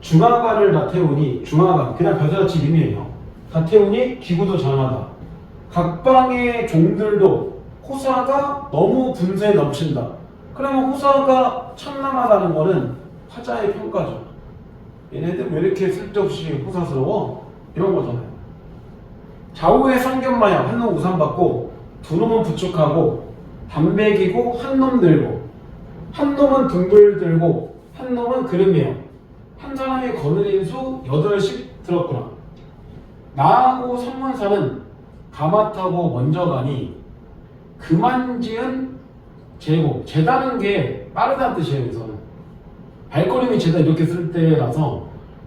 중화관을 다 태우니, 중화관 그냥 벼슬아치 이름이에요. 다 태우니 기구도 장하다. 각방의 종들도 호사가 너무 분수에 넘친다. 그러면 호사가 참남하다는 거는 화자의 평가죠. 얘네들 왜 이렇게 쓸데없이 호사스러워? 이런 거잖아요. 좌우에 상견마야 한 놈 우산 받고 두 놈은 부축하고 담배 기고 한 놈 들고 한 놈은 등불 들고 한 놈은 그릇매요. 한 사람이 거느린 수 8씩 들었구나. 나하고 선문사는 가마 타고 먼저 가니 그만 지은 제고, 재다는 게 빠르다는 뜻이에요. 여기서는 발걸음이 재다 이렇게 쓸 때라서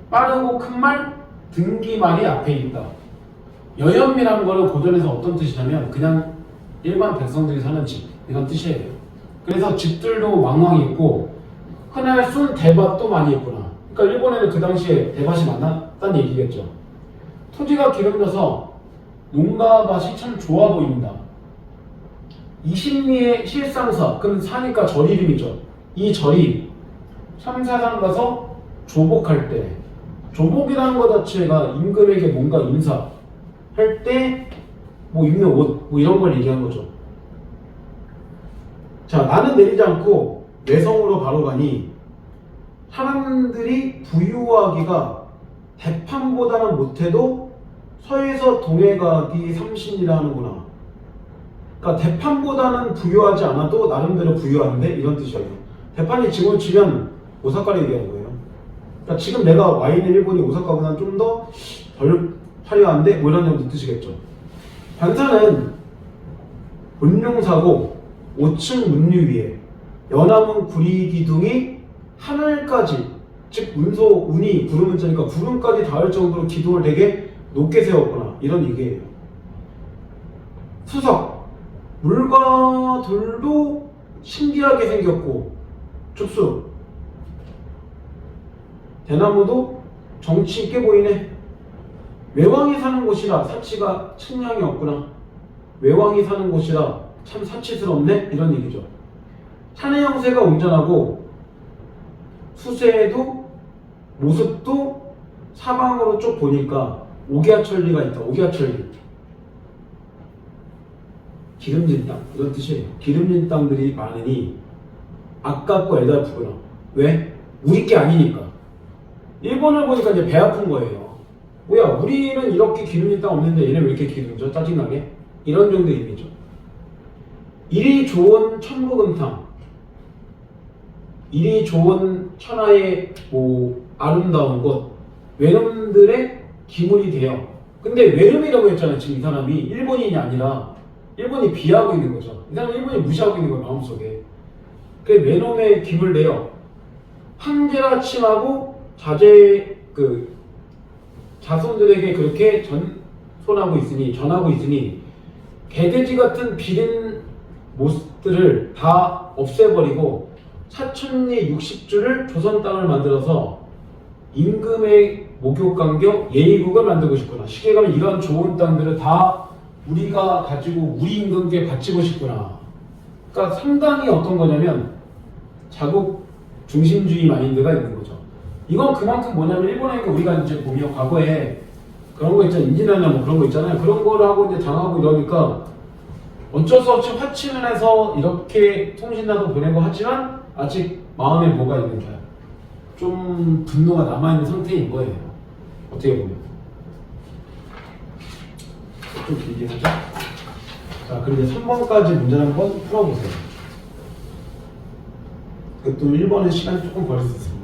빠르고 큰 말 등기말이 앞에 있다. 여염이라는 거는 고전에서 어떤 뜻이냐면 그냥 일반 백성들이 사는 집 이런 뜻이에요. 그래서 집들도 왕왕 있고 흔할 순 대밭도 많이 있구나. 그러니까 일본에는 그 당시에 대밭이 많았다는 얘기겠죠. 토지가 기름져서 농가 밭이 참 좋아 보인다. 20리의 실상사, 그럼 사니까 절 이름이죠. 이 절이 참사장 가서 조복할 때, 조복이라는 것 자체가 임금에게 뭔가 인사할 때 뭐 입는 옷, 뭐 이런 걸 얘기한 거죠. 자, 나는 내리지 않고 외성으로 바로 가니 사람들이 부유하기가 대판보다는 못해도 서에서 동해 가기 삼신이라는구나. 그러니까 대판보다는 부유하지 않아도 나름대로 부유한데 이런 뜻이에요. 대판이 지금 치면 오사카를 얘기하는 거예요. 그러니까 지금 내가 와 있는 일본이 오사카보다는 좀 더 덜 화려한데 뭐 이런 정도 뜻이겠죠. 반사는 문룡사고 5층 문류 위에 연암은 구리 기둥이 하늘까지, 즉 운이 구름문자니까 구름까지 닿을 정도로 기둥을 되게 높게 세웠구나 이런 얘기예요. 수석, 물과 돌도 신기하게 생겼고 촉수, 대나무도 정치 있게 보이네. 외왕이 사는 곳이라 사치가 측량이 없구나. 외왕이 사는 곳이라 참 사치스럽네 이런 얘기죠. 산의 형세가 웅장하고 수세에도 모습도 사방으로 쭉 보니까 오기아천리가 있다. 오기아천리, 기름진 땅 이런 뜻이에요. 기름진 땅들이 많으니 아깝고 애달프구나. 왜? 우리 게 아니니까. 일본을 보니까 이제 배 아픈 거예요. 뭐야, 우리는 이렇게 기름진 땅 없는데 얘네 왜 이렇게 기름져? 짜증나게? 이런 정도의 의미죠. 일이 좋은 천부금탕, 일이 좋은 천하의 뭐 아름다운 곳, 외놈들의 기물이 되어. 근데 외놈이라고 했잖아요. 지금 이 사람이 일본인이 아니라 일본이 비하하고 있는 거죠. 이 사람은 일본이 무시하고 있는 거예요. 마음속에. 그 외놈의 기물 내어 황제라 칭하고 자손들에게 그렇게 전하고 있으니 개돼지 같은 비린 모습들을 다 없애버리고 사천리 60주를 조선 땅을 만들어서 임금의 목욕 간격 예의국을 만들고 싶구나. 쉽게 가면 이런 좋은 땅들을 다 우리가 가지고 우리 임금께 바치고 싶구나. 그러니까 상당히 어떤 거냐면 자국 중심주의 마인드가 있는 거죠. 이건 그만큼 뭐냐면 일본에게 우리가 이제 보면 과거에 그런 거 있잖아요. 인지능이나 뭐 그런 거 있잖아요. 그런 거를 하고 이제 당하고 이러니까 어쩔 수 없이 화친을 해서 이렇게 통신나도 보내고 하지만 아직 마음에 뭐가 있는 거야. 좀 분노가 남아있는 상태인 거예요. 어떻게 보면. 좀 길게 하죠. 자, 그리고 이제 3번까지 문제를 한번 풀어보세요. 그것도 1번에 시간이 조금 걸릴 수 있습니다.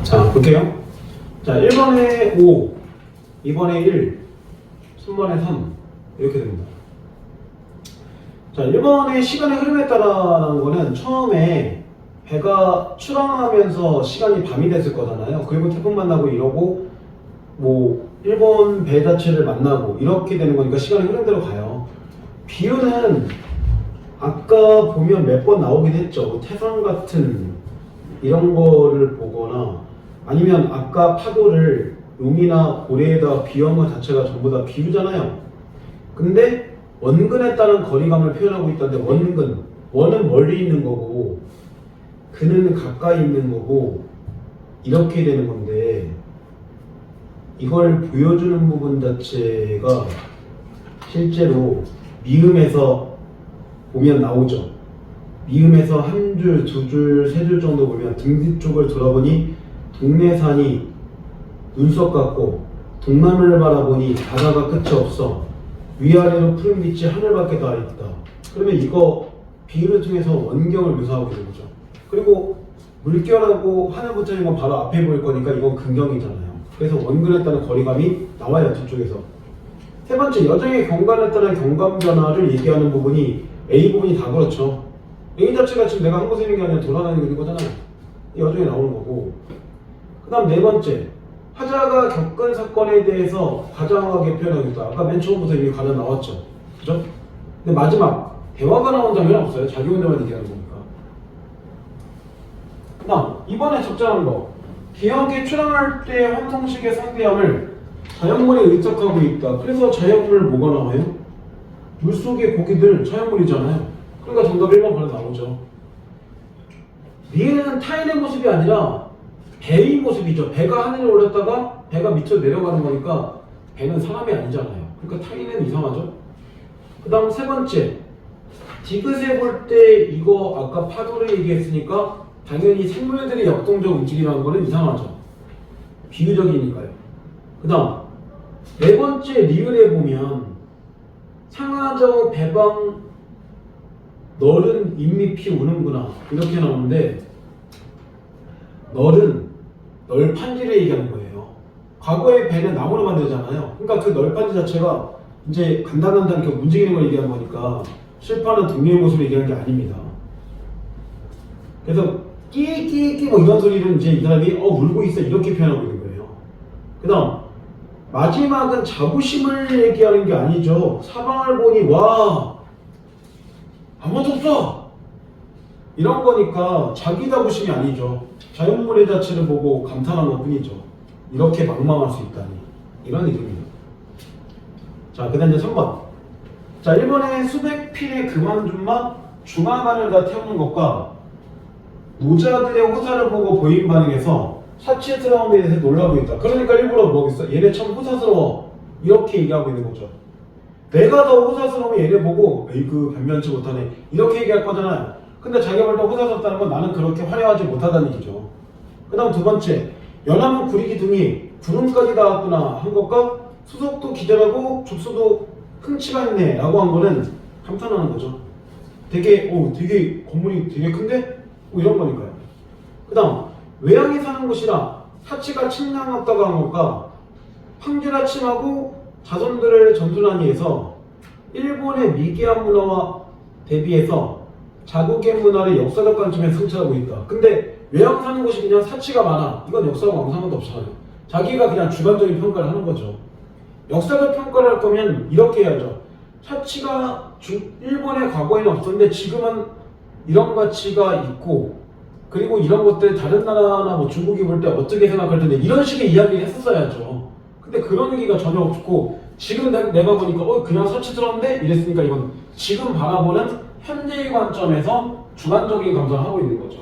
자, 볼게요. 자, 1번에 5, 2번에 1, 3번에 3 이렇게 됩니다. 자, 1번의 시간의 흐름에 따라라는 거는 처음에 배가 출항하면서 시간이 밤이 됐을 거잖아요. 그리고 태풍 만나고 이러고 뭐 일본 배 자체를 만나고 이렇게 되는 거니까 시간의 흐름대로 가요. 비유는 아까 보면 몇 번 나오긴 했죠. 태산 같은 이런 거를 보거나 아니면 아까 파도를 용이나 고래에다 비유한 것 자체가 전부 다 비유잖아요. 근데 원근에 따른 거리감을 표현하고 있다는데 원은 멀리 있는 거고 그는 가까이 있는 거고 이렇게 되는 건데 이걸 보여주는 부분 자체가 실제로 미음에서 보면 나오죠. 미음에서 한 줄, 두 줄, 세 줄 정도 보면 등 뒤쪽을 돌아보니 동네산이 눈썹 같고 동남을 바라보니 바다가 끝이 없어 위아래로 푸른 빛이 하늘밖에 닿아 있다. 그러면 이거 비유를 통해서 원경을 묘사하고 있는 거죠. 그리고 물결하고 하늘 붙여진 건 바로 앞에 보일 거니까 이건 근경이잖아요. 그래서 원근에 따른 거리감이 나와요, 뒤쪽에서. 세 번째, 여정의 경관에 따른 경관 변화를 얘기하는 부분이 A 부분이 다 그렇죠. A 자체가 지금 내가 한 곳에 있는 게 아니라 돌아다니고 있는 거잖아요. 이 여정에 나오는 거고. 그 다음 네 번째, 화자가 겪은 사건에 대해서 과장하게 표현하고 있다. 아까 맨 처음부터 이미 과장 나왔죠. 그죠? 근데 마지막, 대화가 나온 장면은 없어요. 자기 혼자만 얘기하는 거니까. 그 다음, 이번에 적절한 거. 기억에 출항할 때 환상식의 상대함을 자연물이 의탁하고 있다. 그래서 자연물 뭐가 나와요? 물속의 고기들 자연물이잖아요. 그러니까 정답 1번 바로 나오죠. 리에는 타인의 모습이 아니라 배의 모습이죠. 배가 하늘에 올랐다가 배가 밑으로 내려가는 거니까 배는 사람이 아니잖아요. 그러니까 타인은 이상하죠. 그 다음 세 번째, 디귿에 볼 때 이거 아까 파도를 얘기했으니까 당연히 생물들의 역동적 움직임이라는 거는 이상하죠. 비유적이니까요. 그 다음 네 번째 리을에 보면 상하저 배방 널은 잎잎이 우는구나 이렇게 나오는데 널은 널판지를 얘기하는 거예요. 과거의 배는 나무로 만들잖아요. 그러니까 그 널판지 자체가 이제 간단하게 이렇게 움직이는 걸 얘기한 거니까 실파는 동료의 모습을 얘기하는 게 아닙니다. 그래서 끼끼끼 뭐 이런 소리를 이제 이 사람이 울고 있어 이렇게 표현하고 있는 거예요. 그 다음 마지막은 자부심을 얘기하는 게 아니죠. 사방을 보니 와 아무것도 없어 이런 거니까 자기 자부심이 아니죠. 자연물의 자체를 보고 감탄한 것 뿐이죠. 이렇게 망망할 수 있다니 이런 이름이에요. 자, 그 다음 이제 3번. 자, 1번에 수백 필의 그만둔맛 중화관을 다 태우는 것과 노자들의 호사를 보고 보인 반응에서 사치스러움에 대해서 놀라고 있다. 그러니까 일부러 뭐겠어? 얘네 참 호사스러워 이렇게 얘기하고 있는 거죠. 내가 더 호사스러우면 얘네 보고 에이그 변변치 못하네 이렇게 얘기할 거잖아요. 근데 자기가 볼 때 호사스럽다는 건 나는 그렇게 화려하지 못하다는 얘기죠. 그 다음 두 번째, 연합은 구리기 등이 구름까지 닿았구나 한 것과 수속도 기절하고 족수도 흥치가 있네 라고 한 거는 감탄하는 거죠. 되게 건물이 되게 큰데? 이런 거니까요. 그 다음 외양이 사는 곳이라 사치가 침략했다고 한 것과 황제라 침하고 자손들을 전순하니 해서 일본의 미개한 문화와 대비해서 자국의 문화를 역사적 관점에서 성찰하고 있다. 근데 외양 사는 곳이 그냥 사치가 많아. 이건 역사하고 아무 상관도 없잖아요. 자기가 그냥 주관적인 평가를 하는 거죠. 역사적 평가를 할 거면 이렇게 해야죠. 사치가 일본의 과거에는 없었는데 지금은 이런 가치가 있고 그리고 이런 것들 다른 나라나 뭐 중국이 볼 때 어떻게 생각할 텐데 이런 식의 이야기를 했었어야죠. 근데 그런 얘기가 전혀 없고 지금 내가 보니까 그냥 사치스러운데 이랬으니까 이건 지금 바라보는 현재의 관점에서 주관적인 감상을 하고 있는 거죠.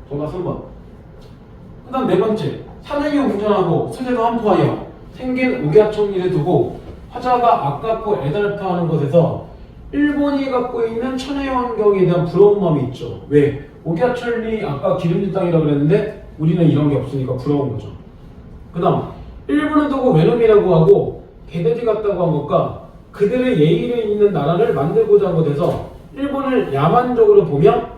정답 3번. 그 다음 네 번째, 산행이 운전하고 서재도 한포하여 생긴 옥야총리를 두고 화자가 아깝고 애달파하는 것에서 일본이 갖고 있는 천혜 환경에 대한 부러운 마음이 있죠. 왜? 옥야철리 아까 기름진 땅이라고 그랬는데 우리는 이런 게 없으니까 부러운 거죠. 그 다음 일본을 두고 외놈이라고 하고 개돼지 같다고 한 것과 그들의 예의를 잇는 나라를 만들고자 한 것에서 일본을 야만적으로 보면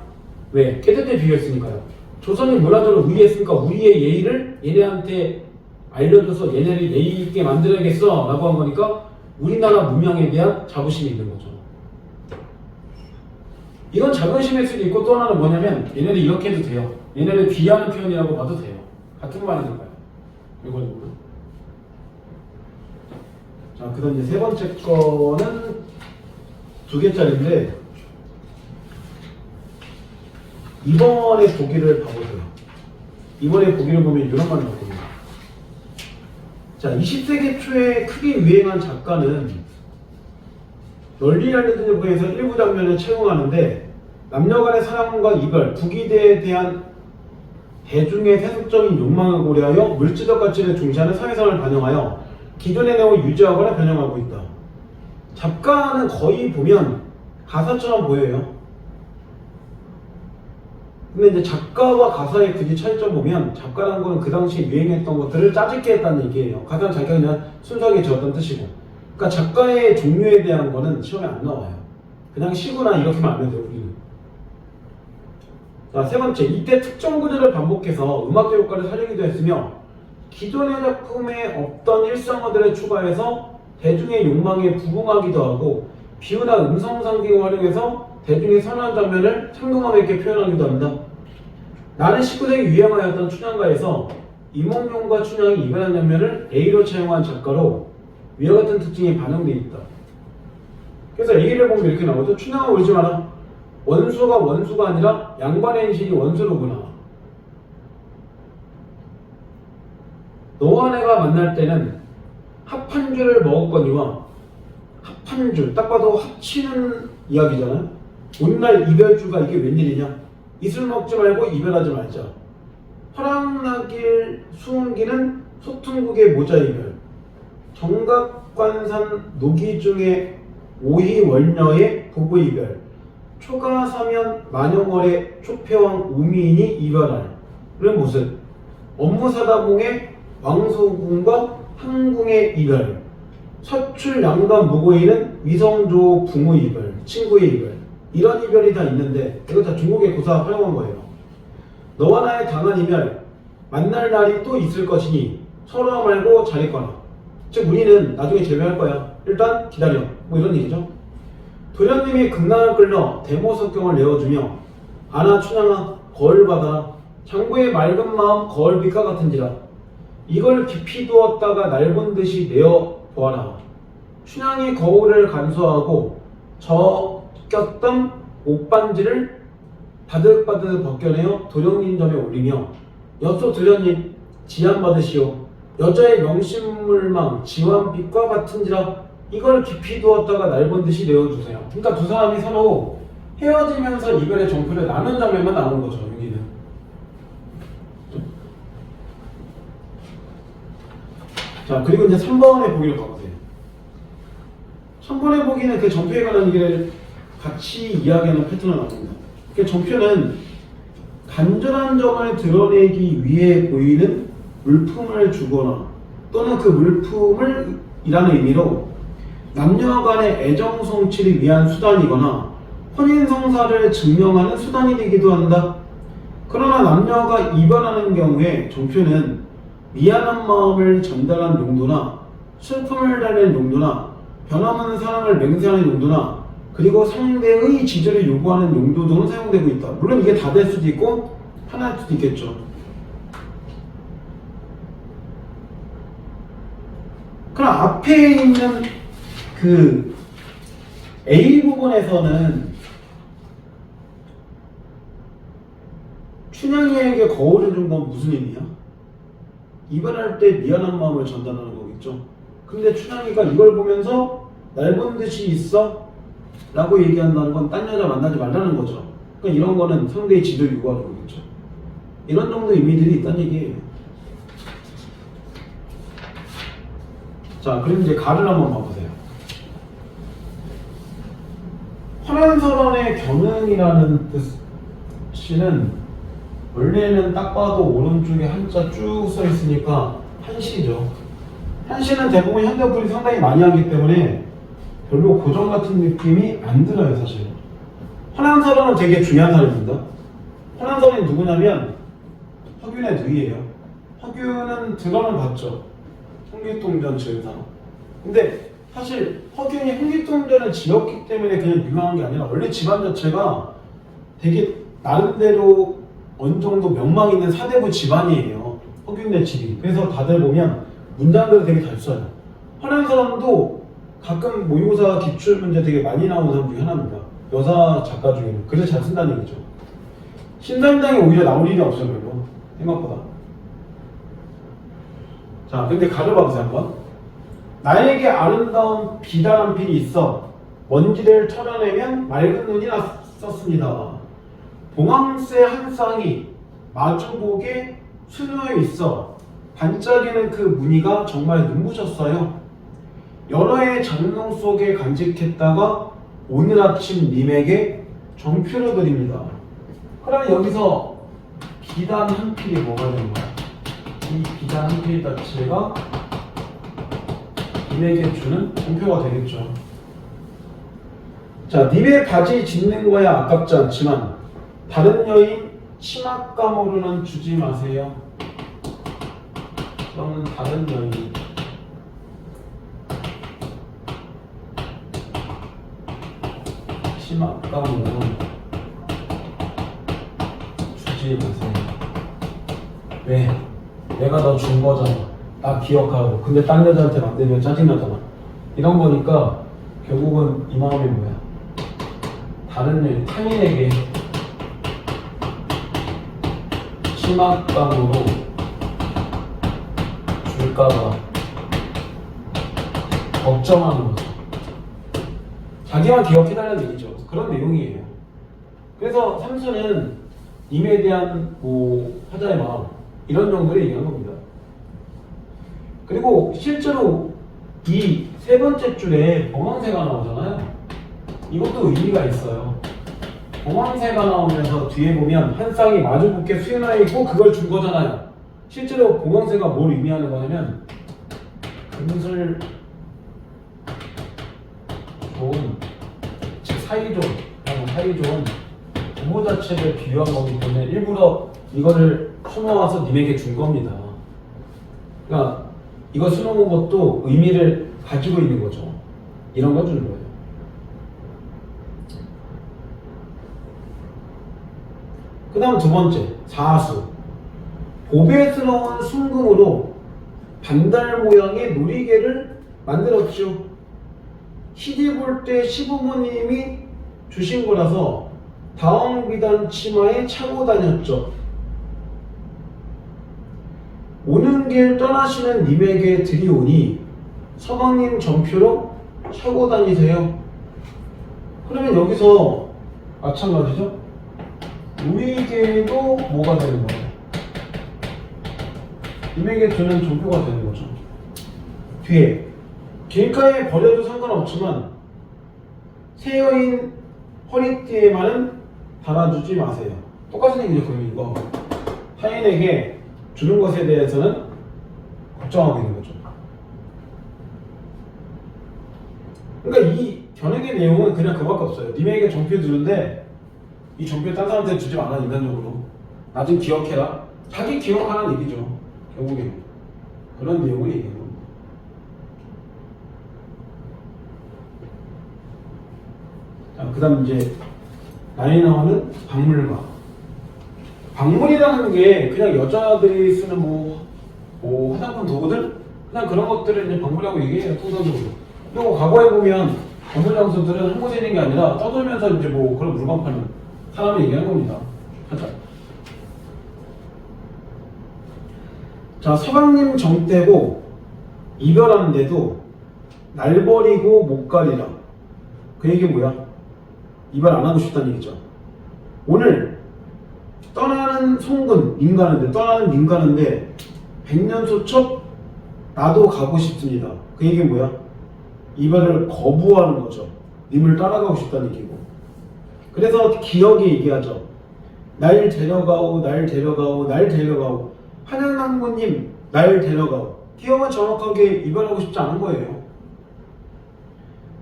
왜? 개돼지에 비교했으니까요. 조선이 문화적으로 우위했으니까 우리의 예의를 얘네한테 알려줘서 얘네를 예의 있게 만들어야겠어 라고 한 거니까 우리나라 문명에 대한 자부심이 있는 거죠. 이건 자존심일 수도 있고 또 하나는 뭐냐면 얘네들 이렇게 해도 돼요. 얘네를 비하하는 표현이라고 봐도 돼요. 같은 말이니까요. 이거는. 자, 그 다음 이제 세 번째 거는 2개짜리인데 이번에 보기를 봐보세요. 이번에 보기를 보면 이런 말이 나옵니다. 자, 20세기 초에 크게 유행한 작가는 널리 알려진 부분에서 일부 장면을 채용하는데 남녀 간의 사랑과 이별, 부기대에 대한 대중의 세속적인 욕망을 고려하여 물질적 가치를 중시하는 사회성을 반영하여 기존의 내용을 유지하거나 변형하고 있다. 작가는 거의 보면 가사처럼 보여요. 근데 이제 작가와 가사의 굳이 차이점 보면 작가라는 거는 그 당시에 유행했던 것들을 짜집게 했다는 얘기예요. 가사는 자기가 그냥 순수하게 지었던 뜻이고. 그러니까 작가의 종류에 대한 거는 시험에 안 나와요. 그냥 시구나 이렇게만 알면 돼요, 우리는. 자, 세 번째, 이때 특정 구절을 반복해서 음악적 효과를 살리기도 했으며 기존의 작품에 없던 일상어들을 추가해서 대중의 욕망에 부응하기도 하고 비유나 음성상징을 활용해서 대중의 선한 장면을 생동감 있게 표현하기도 합니다. 나는 19세기 유행하였던 춘향가에서 이몽룡과 춘향이 이별한 장면을 A로 차용한 작가로 위와 같은 특징이 반영되어 있다. 그래서 A를 보면 이렇게 나오죠. 춘향아 울지 마라. 원수가 원수가 아니라 양반의 인실이 원수로구나. 너와 내가 만날 때는 합한줄을 먹었거니와 합한줄 딱 봐도 합치는 이야기잖아요. 오늘날 이별주가 이게 웬일이냐. 이술 먹지 말고 이별하지 말자. 화랑나길 수은기는 소퉁국의 모자 이별. 정각관산 노기중의 오희월녀의 부부 이별. 초가사면 만영월의 초패왕 우미인이 이별할. 그런 모습. 업무사다봉의 왕소궁과 항궁의 이별. 서출 양감 무고인은 위성조 붕의 이별. 친구의 이별. 이런 이별이 다 있는데 이거 다 중국의 고사 활용한 거예요. 너와 나의 당한 이별, 만날 날이 또 있을 것이니 서로 말고 잘 있거나. 즉 우리는 나중에 재회할 거야. 일단 기다려. 뭐 이런 얘기죠. 도련님이 금강을 끌러 대모석경을 내어주며 아나 춘향아 거울 받아라. 장부의 맑은 마음 거울빛과 같은지라. 이걸 깊이 두었다가 날본 듯이 내어 보아라. 춘향이 거울을 간수하고 꼈던 옷반지를 바득바득 벗겨내어 도령님점에 올리며 여소 도련님 지안 받으시오. 여자의 명심물망 지환빛과 같은지라. 이걸 깊이 두었다가 날본 듯이 내어주세요. 그러니까 두 사람이 서로 헤어지면서 이별의 정표를 나눈 장면만 나오는 거죠. 여기는. 자, 그리고 이제 3번의 보기를 봐보세요. 3번의 보기는 그 정표에 관한 얘기를 같이 이야기하는 패턴을 나옵니다. 그 정표는 간절한 점을 드러내기 위해 보이는 물품을 주거나 또는 그 물품을 이라는 의미로 남녀 간의 애정 성취를 위한 수단이거나 혼인 성사를 증명하는 수단이 되기도 한다. 그러나 남녀가 이별하는 경우에 정표는 미안한 마음을 전달한 용도나 슬픔을 달래는 용도나 변함없는 사랑을 맹세하는 용도나 그리고 상대의 지지를 요구하는 용도 등으로 사용되고 있다. 물론 이게 다 될 수도 있고 하나일 수도 있겠죠. 그럼 앞에 있는 그 A 부분에서는 춘향이에게 거울을 준 건 무슨 의미야? 이별할 때 미안한 마음을 전달하는 거겠죠. 근데 춘향이가 이걸 보면서 날 본 듯이 있어? 라고 얘기한다는 건 딴 여자 만나지 말라는 거죠. 그러니까 이런 거는 상대의 지도를 요구하는 거겠죠. 이런 정도의 의미들이 있다는 얘기예요. 자, 그럼 이제 가를 한번 봐보세요. 화난설원의 견응이라는 뜻은 원래는 딱 봐도 오른쪽에 한자 쭉 써 있으니까 한시죠. 한시는 대부분 현대분이 상당히 많이 하기 때문에 별로 고정 같은 느낌이 안 들어요, 사실. 화난설원은 되게 중요한 사람입니다. 화난설원이 누구냐면 허균의 누이예요. 허균은 들어는 봤죠. 홍길동전 지은 사람. 근데 사실 허균이 홍길동전을 지었기 때문에 그냥 유명한 게 아니라 원래 집안 자체가 되게 나름대로 어느 정도 명망 있는 사대부 집안이에요. 허균네 집이. 그래서 다들 보면 문장들을 되게 잘 써요. 화난설원도 가끔 모의고사 기출 문제 되게 많이 나오는 사람 중에 하나입니다. 여사 작가 중에는. 그래서 잘 쓴다는 얘기죠. 신당장에 오히려 나올 일이 없어요, 별로. 생각보다. 자, 근데 가를 봐보세요, 한번. 나에게 아름다운 비단한 필이 있어. 먼지를 털어내면 맑은 눈이 났었습니다. 봉황새 한 쌍이 마주복에 수놓여 있어. 반짝이는 그 무늬가 정말 눈부셨어요. 여러 해의 장롱 속에 간직했다가 오늘 아침 님에게 정표를 드립니다. 그럼 여기서 비단 한 필이 뭐가 되는 거야? 이 비단 한 필 자체가 님에게 주는 정표가 되겠죠. 자, 님의 바지 짓는 거야 아깝지 않지만 다른 여인 치맛감으로는 주지 마세요. 또는 다른 여인 심악감은 주지 마세요. 왜? 내가 너 준 거잖아. 나 기억하고. 근데 딴 여자한테 만들면 짜증나잖아. 이런 거니까 결국은 이 마음이 뭐야? 다른 여인, 타인에게 심악감으로 줄까봐 걱정하는 거죠. 자기만 기억해달라는 얘기죠. 그런 내용이에요. 그래서 삼수는 님에 대한 화자의 마음 이런 정도를 얘기하는 겁니다. 그리고 실제로 이 세 번째 줄에 범왕새가 나오잖아요. 이것도 의미가 있어요. 범왕새가 나오면서 뒤에 보면 한 쌍이 마주붙게 수연하여 있고 그걸 준 거잖아요. 실제로 범왕새가 뭘 의미하는 거냐면 금슬 좋은, 즉 사이좋은 부모 자체를 비유한 거기 때문에 일부러 이거를 숨어와서 님에게 준 겁니다. 그러니까 이거 숨어온 것도 의미를 가지고 있는 거죠. 이런 걸 주는 거예요. 그 다음 두 번째, 사수. 보배스러운 순금으로 반달 모양의 놀이개를 만들었죠. 시집 올 때 시부모님이 주신 거라서 다운 비단 치마에 차고 다녔죠. 오는 길 떠나시는 님에게 드리오니 서방님 전표로 차고 다니세요. 그러면 여기서 마찬가지죠. 우리에게도 뭐가 되는 거예요? 님에게 주는 전표가 되는 거죠. 뒤에 길가에 버려도 상관없지만 새 여인 허리띠에만은 달아주지 마세요. 똑같은 얘기죠. 그럼 이거 타인에게 주는 것에 대해서는 걱정하고 있는 거죠. 그러니까 이 견해의 내용은 그냥 그밖에 없어요. 님에게 전표 주는데 이 전표 딴 사람한테 주지 마라. 인간적으로 나 좀 기억해라. 자기 기억하는 얘기죠. 결국에 그런 내용을 얘기해요. 자, 그 다음 이제 나이 나오는 박물가. 박물이라는 게 그냥 여자들이 쓰는 화장품 도구들? 그냥 그런 것들을 이제 박물이라고 얘기해요, 통상적으로. 그리고 과거에 보면 박물 장소들은 한 곳에 있는 게 아니라 떠돌면서 이제 그런 물건 파는 사람을 얘기하는 겁니다. 살짝. 자, 서방님 정떼고 이별하는데도 날 버리고 못 가리라. 그 얘기 뭐야? 이별 안 하고 싶다는 얘기죠. 오늘 떠나는 송근 님 가는데 백년소첩 나도 가고 싶습니다. 그 얘기 뭐야? 이별을 거부하는 거죠. 님을 따라가고 싶다는 얘기고. 그래서 기억이 얘기하죠. 날 데려가오, 날 데려가오, 날 데려가오. 한양낭부님 날 데려가오. 기억은 정확하게 이별하고 싶지 않은 거예요.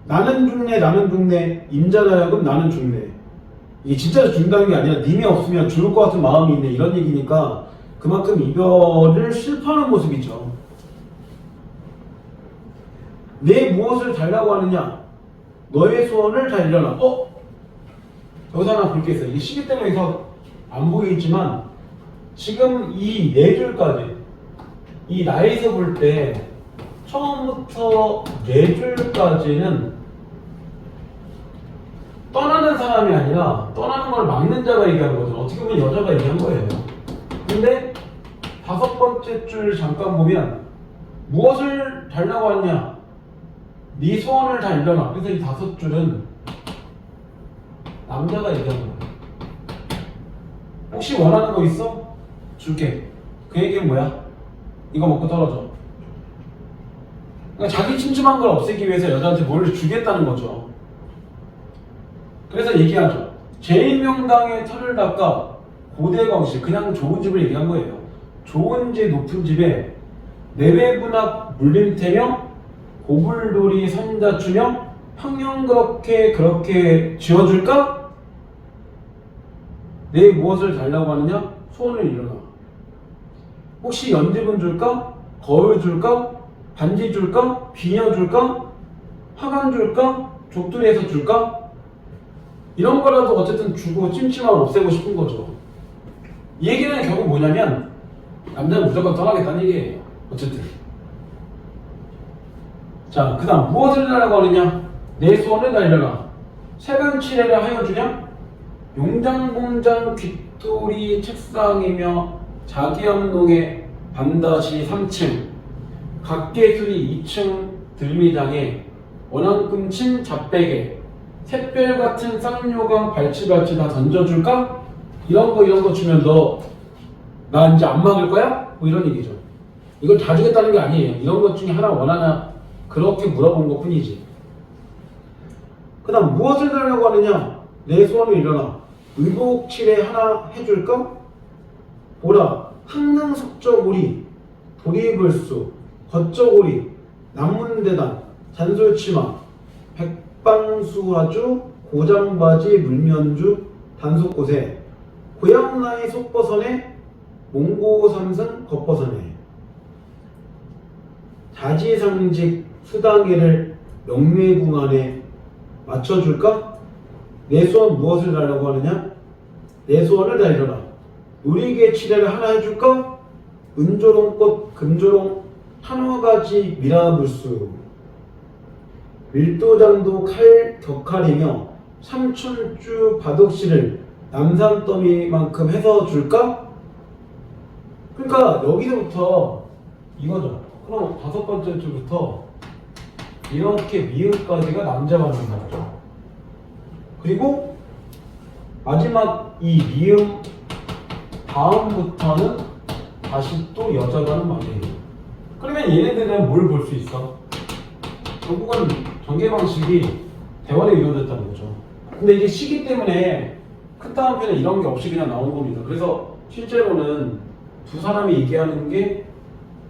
나는 죽네, 임자라야금 나는 죽네. 이게 진짜 죽는다는 게 아니라 님이 없으면 죽을 것 같은 마음이 있네 이런 얘기니까 그만큼 이별을 슬퍼하는 모습이죠. 내 무엇을 달라고 하느냐? 너의 소원을 달려라. 여기서 하나 볼 게 있어요. 이 시기 때문에 여기서 안 보이지만 지금 이 네 줄까지 이 나에서 볼 때 처음부터 네 줄까지는 떠나는 사람이 아니라 떠나는 걸 막는 자가 얘기한 거죠. 어떻게 보면 여자가 얘기한 거예요. 근데 다섯 번째 줄 잠깐 보면 무엇을 달라고 하냐? 네 소원을 달려라. 그래서 이 다섯 줄은 남자가 얘기한 거예요. 혹시 원하는 거 있어? 줄게. 그 얘기는 뭐야? 이거 먹고 떨어져. 그러니까 자기 찜찜한 걸 없애기 위해서 여자한테 뭘 주겠다는 거죠. 그래서 얘기하죠. 제1명당의 털을 닦아 고대광실, 그냥 좋은 집을 얘기한 거예요. 좋은 집, 높은 집에 내외분합 물림태며 고불돌이 선자추며 평영 그렇게 지어줄까? 내 무엇을 달라고 하느냐? 소원을 이뤄라. 혹시 연집은 줄까? 거울 줄까? 반지 줄까? 비녀 줄까? 화관 줄까? 족두리에서 줄까? 이런 거라도 어쨌든 주고 찜찜함을 없애고 싶은 거죠. 이 얘기는 결국 뭐냐면 남자는 무조건 떠나겠다는 얘기예요. 어쨌든. 자, 그 다음 무엇을 달라고 하느냐? 내 소원을 달려라. 세간치레를 하여 주냐? 용장봉장 귓돌이 책상이며 자기암동의 반다시 3층 각계수리 2층 들미장에 원앙금친 잡배개 샛별 같은 쌍요강 발치발치 다 던져줄까? 이런 거 주면 너 나 이제 안 막을 거야? 뭐 이런 얘기죠. 이걸 다 주겠다는 게 아니에요. 이런 것 중에 하나 원하냐? 그렇게 물어본 것 뿐이지. 그 다음 무엇을 달라고 하느냐? 내 소원을 일어나 의복칠에 하나 해줄까? 보라 항능석저고리 도리불수 겉저고리 남문대단 잔솔치마 백방수화주 고장바지 물면주 단속고세 고향나이 속버선에 몽고삼승 겉버선에 자지상직 수당계를 명매궁안에 맞춰줄까? 내 소원 무엇을 달라고 하느냐? 내 소원을 달려라. 누리개 칠해를 하나 해줄까? 은조롱꽃 금조롱 한화가지 미라불수 밀도장도 칼 격칼이며 삼춘주 바둑실을 남산더미만큼 해서 줄까? 그러니까 여기서부터 이거죠. 그럼 5번째 줄부터 이렇게 미음까지가 남자가 하는 거죠. 그리고 마지막 이 미음 다음부터는 다시 또 여자가 하는 말이에요. 그러면 얘네들은 뭘 볼 수 있어? 결국은 전개 방식이 대화로 이루어졌다는 거죠. 근데 이게 시기 때문에 큰 따옴표는 이런 게 없이 그냥 나온 겁니다. 그래서 실제로는 두 사람이 얘기하는 게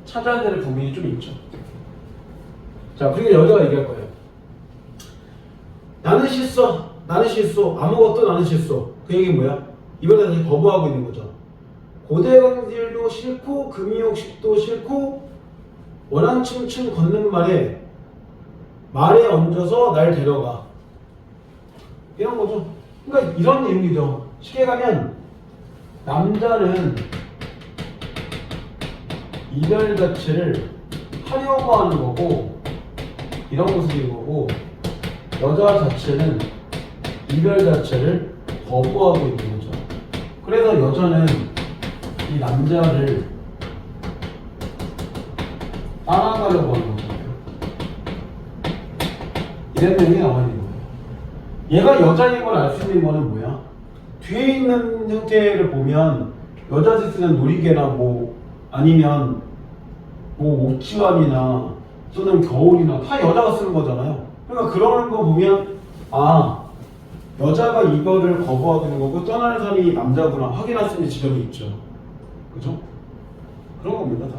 찾아야 될 부분이 좀 있죠. 자, 그리고 여자가 얘기할 거예요. 나는 실수, 나는 실수, 아무것도 나는 실수. 그 얘기는 뭐야? 이번에 다시 거부하고 있는 거죠. 고대강질도 싫고 금이옥식도 싫고 원한층층 걷는 말에 얹어서 날 데려가. 이런 거죠. 그러니까 이런 내용이죠. 쉽게 가면 남자는 이별 자체를 하려고 하는 거고 이런 모습인 거고 여자 자체는 이별 자체를 거부하고 있는 거죠. 그래서 여자는 이 남자를 따라가려고 하는 거잖아요. 이런 내용이 나와 있는 거예요. 얘가 여자인 걸 알 수 있는 거는 뭐야? 뒤에 있는 형태를 보면 여자들 쓰는 놀이개나 뭐 아니면 뭐 옥지환이나 또는 겨울이나 다 여자가 쓰는 거잖아요. 그러니까 그런 거 보면 아 여자가 이거를 거부하고 있는 거고 떠나는 사람이 남자구나 확인할 수 있는 지점이 있죠. 그죠? 그런 겁니다 다.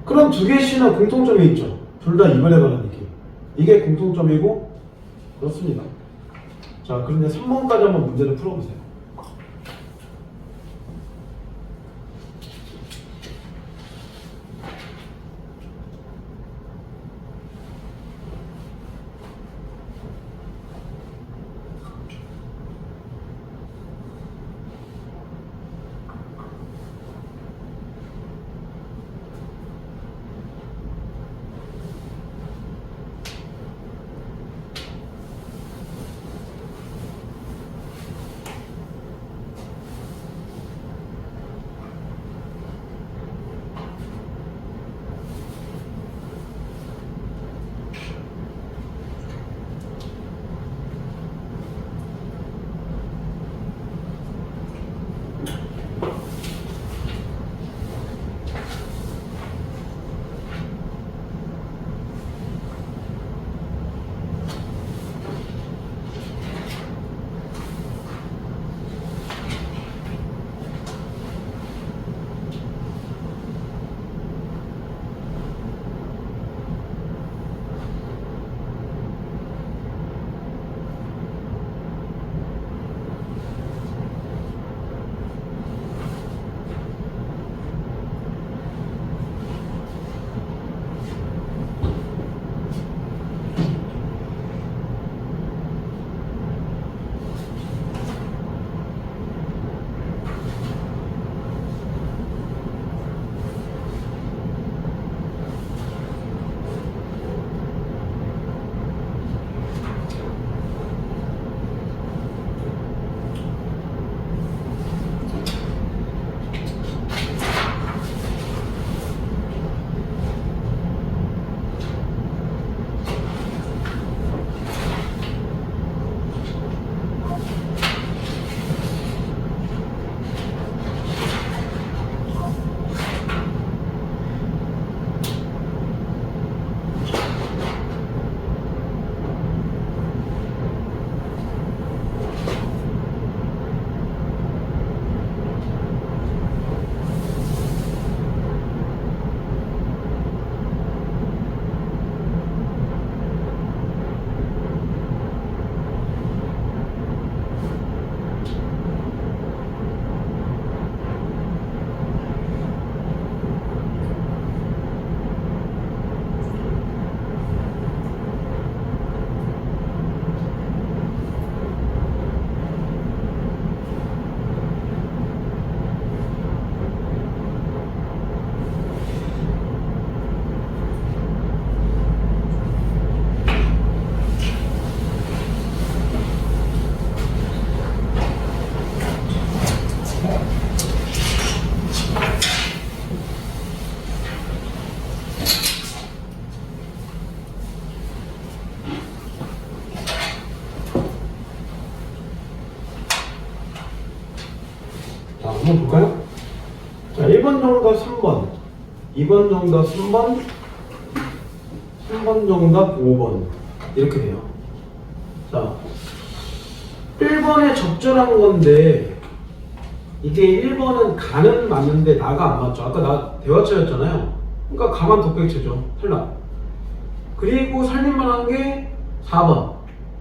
그럼 두 개의 시는 공통점이 있죠. 둘 다 이별에 관한 얘기. 이게 공통점이고 그렇습니다. 자, 그런데 3번까지 한번 문제를 풀어보세요. 한번 볼까요? 자, 1번 정답 3번, 2번 정답 3번, 3번 정답 5번 이렇게 돼요. 자, 1번에 적절한 건데 이게 1번은 가는 맞는데 나가 안 맞죠. 아까 나 대화체였잖아요. 그러니까 가만 독백체죠. 탈락. 그리고 살림만 한 게 4번.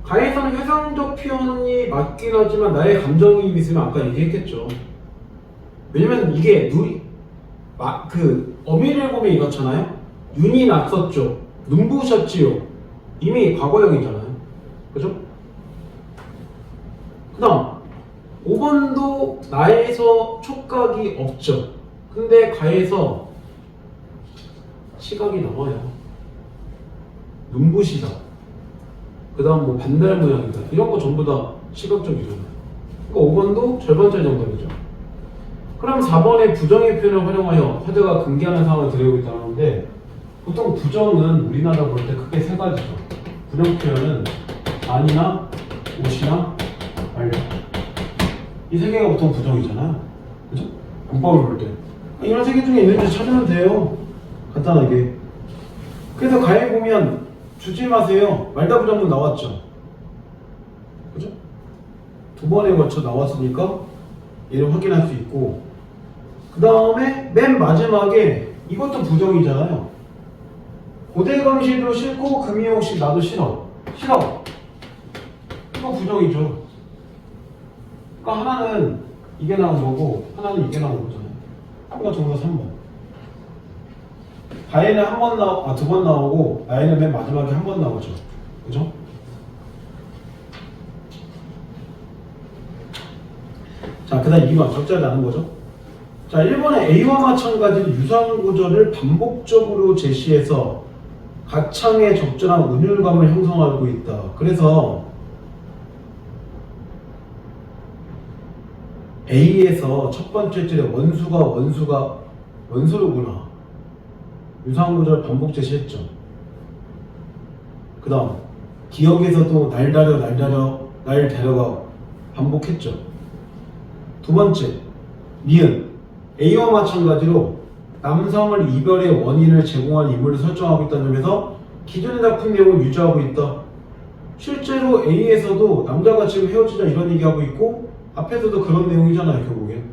가에서는 회상적 표현이 맞긴 하지만 나의 감정이입이 있으면 아까 얘기했겠죠. 왜냐면 이게 어미를 보면 이렇잖아요. 눈이 났었죠. 눈부셨지요. 이미 과거형이잖아요. 그죠? 그 다음 5번도 나에서 촉각이 없죠. 근데 가에서 시각이 나와요. 눈부시다. 그 다음 뭐 반달 모양이다. 이런 거 전부 다 시각적이잖아요. 그러니까 5번도 절반짜리 정답이죠. 그럼 4번에 부정의 표현을 활용하여 화제가 금기하는 상황을 드리고 있다는데 보통 부정은 우리나라 볼 때 크게 세 가지죠. 부정 표현은 아니나 옷이나 말려. 이 세 개가 보통 부정이잖아요. 그죠? 문법을 볼 때. 이런 세 개 중에 있는지 찾으면 돼요. 간단하게. 그래서 가에 보면 주지 마세요. 말다 부정문 나왔죠. 그죠? 두 번에 걸쳐 나왔으니까 얘를 확인할 수 있고, 그 다음에 맨 마지막에 이것도 부정이잖아요. 고대강시도 싫고 금이옥시 나도 싫어. 싫어. 이거 부정이죠. 그러니까 하나는 이게 나온 거고 하나는 이게 나온 거잖아요. 그러니까 정답 3번. 가에는 두 번 나오고 나에는 맨 마지막에 한 번 나오죠. 그죠? 자, 그 다음 2번 적절히 나눈 거죠. 자, 1번에 A와 마찬가지로 유사한 구조를 반복적으로 제시해서 가창에 적절한 은율감을 형성하고 있다. 그래서 A에서 첫 번째 줄에 원수로구나. 유사한 구조를 반복 제시했죠. 그 다음 기억에서도 날 데려가 반복했죠. 두 번째 니은 A와 마찬가지로 남성을 이별의 원인을 제공한 인물을 설정하고 있다는 점에서 기존의 작품 내용을 유지하고 있다. 실제로 A에서도 남자가 지금 헤어지자 이런 얘기하고 있고 앞에서도 그런 내용이잖아요. 결국엔.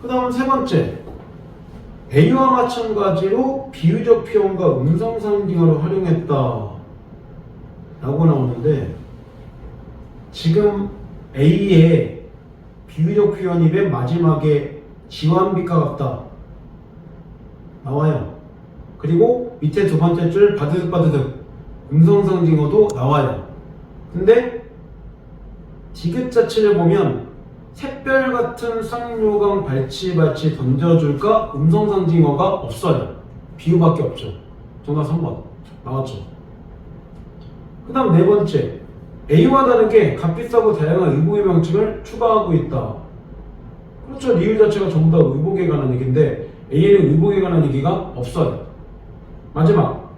그 다음 세 번째 A와 마찬가지로 비유적 표현과 음성상징어를 활용했다 라고 나오는데 지금 A의 비유적 표현이 맨 마지막에 지완빛과 같다 나와요. 그리고 밑에 두 번째 줄 바드득바드득 음성상징어도 나와요. 근데 디귿 자체를 보면 샛별 같은 쌍요강 발치 던져줄까 음성상징어가 없어요. 비유밖에 없죠. 정답 3번 나왔죠. 그 다음 네 번째 A와 다르게 값비싸고 다양한 의복의 명칭을 추가하고 있다. 그렇죠. 리을 자체가 전부 다 의복에 관한 얘기인데 A에는 의복에 관한 얘기가 없어요. 마지막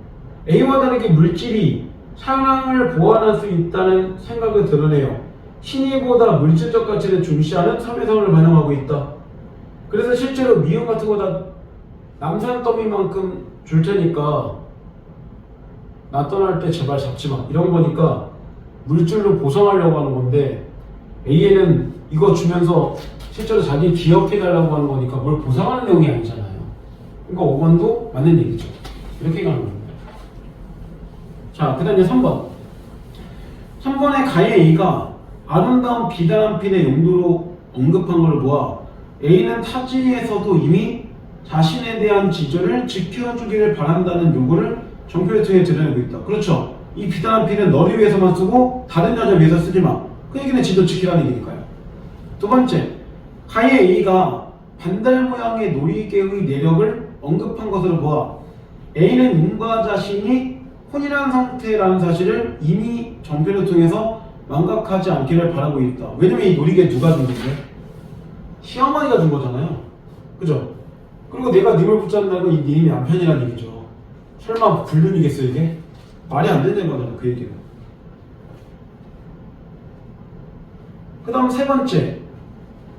A와 다르게 물질이 상황을 보완할 수 있다는 생각을 드러내요. 신의보다 물질적 가치를 중시하는 사회성을 반영하고 있다. 그래서 실제로 미음 같은 거 다 남산 더미만큼 줄 테니까 나 떠날 때 제발 잡지 마 이런 거니까 물질로 보상하려고 하는 건데 A에는 이거 주면서 실제로 자기 기억해달라고 하는 거니까 뭘 보상하는 내용이 아니잖아요. 그러니까 5번도 맞는 얘기죠. 이렇게 가는 겁니다. 자, 그 다음에 3번. 3번의 가의 A가 아름다운 비단한 핀의 용도로 언급한 걸 보아 A는 타지에서도 이미 자신에 대한 지조를 지켜주기를 바란다는 요구를 정표를 통해 드러내고 있다. 그렇죠. 이 비단한 핀은 너를 위해서만 쓰고 다른 여자 위해서 쓰지 마. 그 얘기는 지도 지키라는 얘기니까요. 두 번째, 가의 A가 반달 모양의 놀이개의 내력을 언급한 것으로 보아 A는 인과 자신이 혼이란 상태라는 사실을 이미 정표를 통해서 망각하지 않기를 바라고 있다. 왜냐면 이 놀이개 누가 준 건데? 시어머니가 준 거잖아요. 그죠? 그리고 내가 님을 붙잡는다고 이 님이 남편이란 얘기죠. 설마 불륜이겠어 이게? 말이 안 되는 거잖아 그 얘기는. 그 다음 세 번째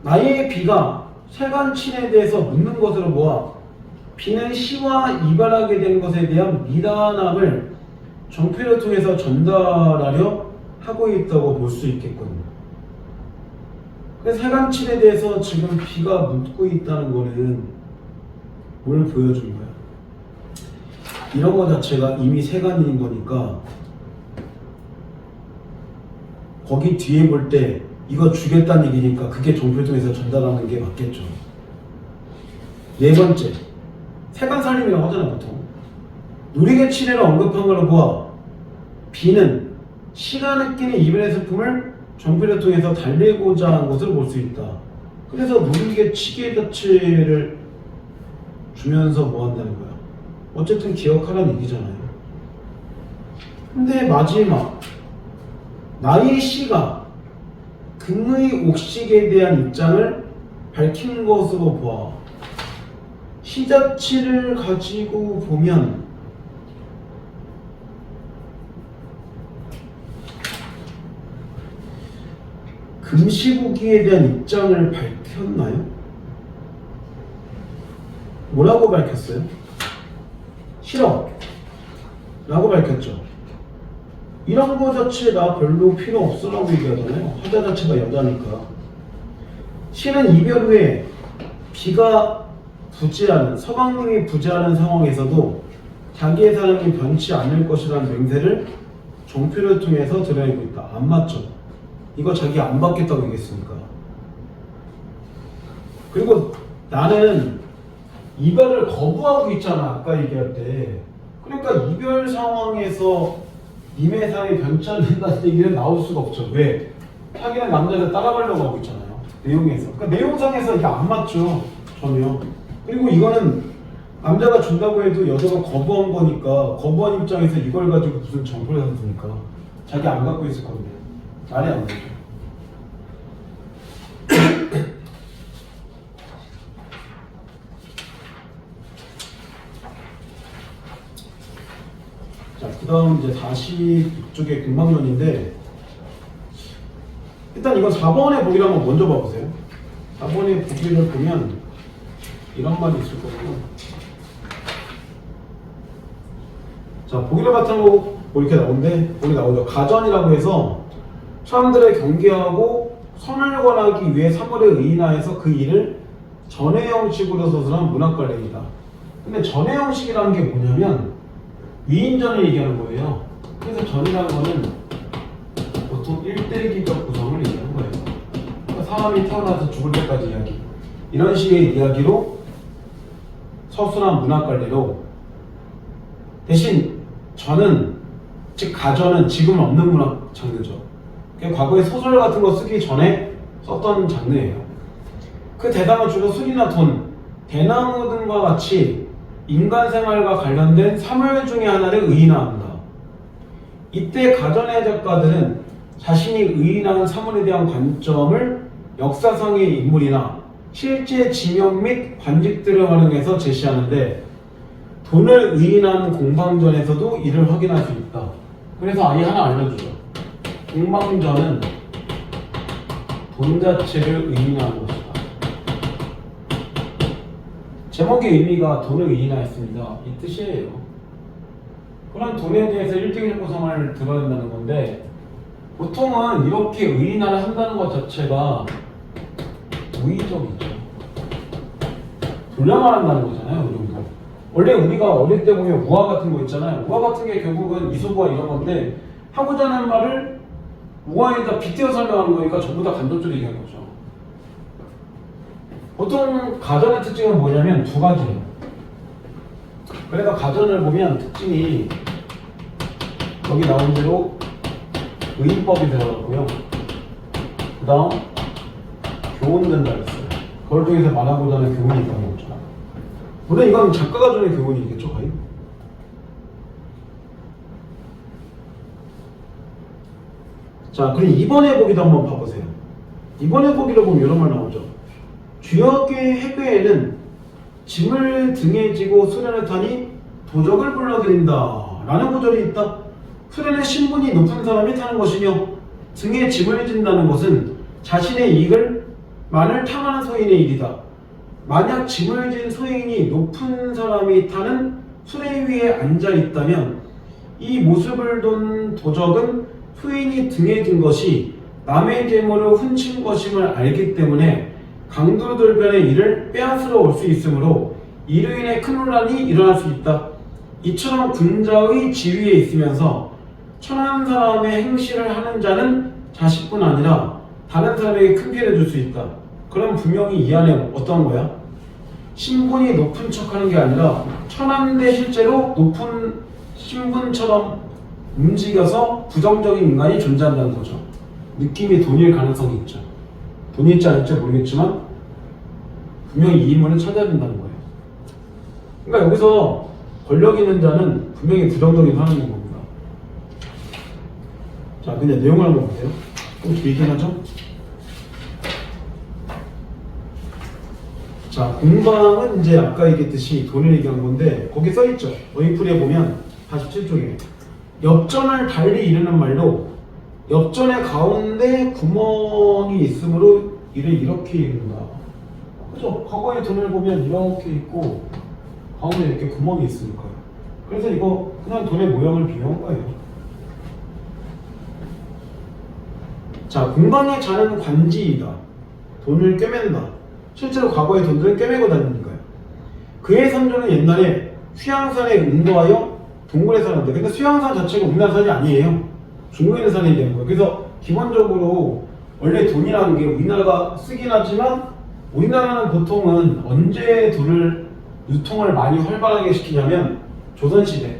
나의 B가 세간친에 대해서 묻는 것으로 보아 B는 C와 이별하게 된 것에 대한 미안함을 정표를 통해서 전달하려 하고 있다고 볼 수 있겠거든요. 세간친에 대해서 지금 B가 묻고 있다는 거는 뭘 보여주는 거야? 이런 거 자체가 이미 세간인 거니까 거기 뒤에 볼 때 이거 주겠다는 얘기니까 그게 정표를 통해서 전달하는 게 맞겠죠. 네 번째, 세간 살림이라고 하잖아 보통. 누리개 친해를 언급한 걸로 보아 B는 C가 느끼는 이별의 슬픔을 정표를 통해서 달래고자 한 것을 볼 수 있다. 그래서 누리개 치기 자체를 주면서 뭐 한다는 거야? 어쨌든 기억하라는 얘기잖아요. 근데 마지막, 나의 C가 금의 옥식에 대한 입장을 밝힌 것으로 보아 시 자체를 가지고 보면 금시고기에 대한 입장을 밝혔나요? 뭐라고 밝혔어요? 싫어 라고 밝혔죠. 이런 거 자체 나 별로 필요 없으라고 얘기하잖아요. 화자 자체가 여자니까. C는 이별 후에 B가 부재하는, 서방님이 부재하는 상황에서도 자기의 사랑이 변치 않을 것이라는 맹세를 정표를 통해서 드러내고 있다. 안 맞죠? 이거 자기 안 받겠다고 얘기했으니까. 그리고 나는 이별을 거부하고 있잖아. 아까 얘기할 때. 그러니까 이별 상황에서 님의 사랑이 변치 않는다는 얘기는 나올 수가 없죠. 왜? 자기는 남자를 따라가려고 하고 있잖아요. 내용에서. 그러니까 내용상에서 이게 안 맞죠. 전혀. 그리고 이거는 남자가 준다고 해도 여자가 거부한 거니까 거부한 입장에서 이걸 가지고 무슨 정보를 샀습니까? 자기 안 갖고 있을 건데. 말이 안 되죠. 자, 그 다음 이제 다시 이쪽에 금방면인데 일단 이건 4번의 보기를 한번 먼저 봐보세요. 4번의 보기를 보면 이런 말이 있을 거고. 자, 보기를 바탕으로 뭐 이렇게 나오는데 여기 나오죠. 가전이라고 해서 사람들의 경계하고 선을 권하기 위해 사물에 의인하여서 그 일을 전해 형식으로 서술한 문학관례이다. 근데 전해 형식이라는 게 뭐냐면 위인전을 얘기하는 거예요. 그래서 전이라는 거는 보통 일대기적 구성을 얘기하는 거예요. 그러니까 사람이 태어나서 죽을 때까지 이야기. 이런 식의 이야기로 서술한 문학관례로 대신 전은, 즉 가전은 지금 없는 문학 장르죠. 과거에 소설 같은 거 쓰기 전에 썼던 장르예요. 그 대상은 주로 술이나 돈, 대나무 등과 같이 인간 생활과 관련된 사물 중에 하나를 의인화한다. 이때 가전의 작가들은 자신이 의인화한 사물에 대한 관점을 역사상의 인물이나 실제 지명 및 관직들을 활용해서 제시하는데 돈을 의인화한 공방전에서도 이를 확인할 수 있다. 그래서 아예 하나 알려주죠. 공방전은 돈 자체를 의인화한 것이다. 제목의 의미가 돈을 의인화했습니다. 이 뜻이에요. 그런 돈에 대해서 일대기적 구성을 들어야 된다는 건데 보통은 이렇게 의인화를 한다는 것 자체가 우의적이죠. 돌려 말한다는 거잖아요. 이 정도. 원래 우리가 어릴 때 보면 우화 같은 거 있잖아요. 우화 같은 게 결국은 이소부화 이런 건데 하고자 하는 말을 우화에다 빗대어 설명하는 거니까 전부 다 간접적으로 얘기하는 거죠. 보통 가전의 특징은 뭐냐면 두 가지예요. 그래서 가전을 보면 특징이 여기 나온 대로 의인법이 들어갔고요. 그 다음 교훈된다 했어요. 그걸 통해서 말하고자 하는 교훈이 있다는 거죠. 물론 이건 작가가 주는 교훈이겠죠, 거의. 자, 그럼 2번의 보기도 한번 봐보세요. 2번의 보기를 보면 이런 말 나오죠. 주역의 해괴에는 짐을 등에 지고 수련을 타니 도적을 불러들인다 라는 구절이 있다. 수련의 신분이 높은 사람이 타는 것이며 등에 짐을 진다는 것은 자신의 이익을 만을 탐하는 소인의 일이다. 만약 짐을 진 소인이 높은 사람이 타는 수레 위에 앉아 있다면 이 모습을 둔 도적은 소인이 등에 든 것이 남의 재물을 훔친 것임을 알기 때문에 강도들변의 일을 빼앗으러 올 수 있으므로 이로 인해 큰 혼란이 일어날 수 있다. 이처럼 군자의 지위에 있으면서 천한 사람의 행실을 하는 자는 자식뿐 아니라 다른 사람에게 큰 피해를 줄 수 있다. 그럼 분명히 이 안에 어떤 거야? 신분이 높은 척하는 게 아니라 천한데 실제로 높은 신분처럼 움직여서 부정적인 인간이 존재한다는 거죠. 느낌이 돈일 가능성이 있죠. 돈이 있지 않을지 모르겠지만 분명히 이 인물을 찾아야 된다는 거예요. 그러니까 여기서 권력 있는 자는 분명히 부정적인 사람인 겁니다. 자, 그냥 내용을 한번 보세요. 좀 길긴 하죠? 자, 공방은 이제 아까 얘기했듯이 돈을 얘기한 건데 거기 써있죠. 어휘풀이에 보면 47쪽에 엽전을 달리 이르는 말로 엽전의 가운데 구멍이 있으므로 이를 이렇게 이른다. 그죠? 과거의 돈을 보면 이렇게 있고 가운데 이렇게 구멍이 있으니까요. 그래서 이거 그냥 돈의 모양을 비교한 거예요. 자, 공방에 자는 관지이다. 돈을 꿰맨다. 실제로 과거의 돈들을 꿰매고 다니는 거예요. 그의 선조는 옛날에 수양산에 응도하여 동굴에 살았는데, 근데 수양산 자체가 우리나라 산이 아니에요. 중국에 있는 산이 되는 거예요. 그래서 기본적으로 원래 돈이라는 게 우리나라가 쓰긴 하지만 우리나라는 보통은 언제 돈을 유통을 많이 활발하게 시키냐면 조선시대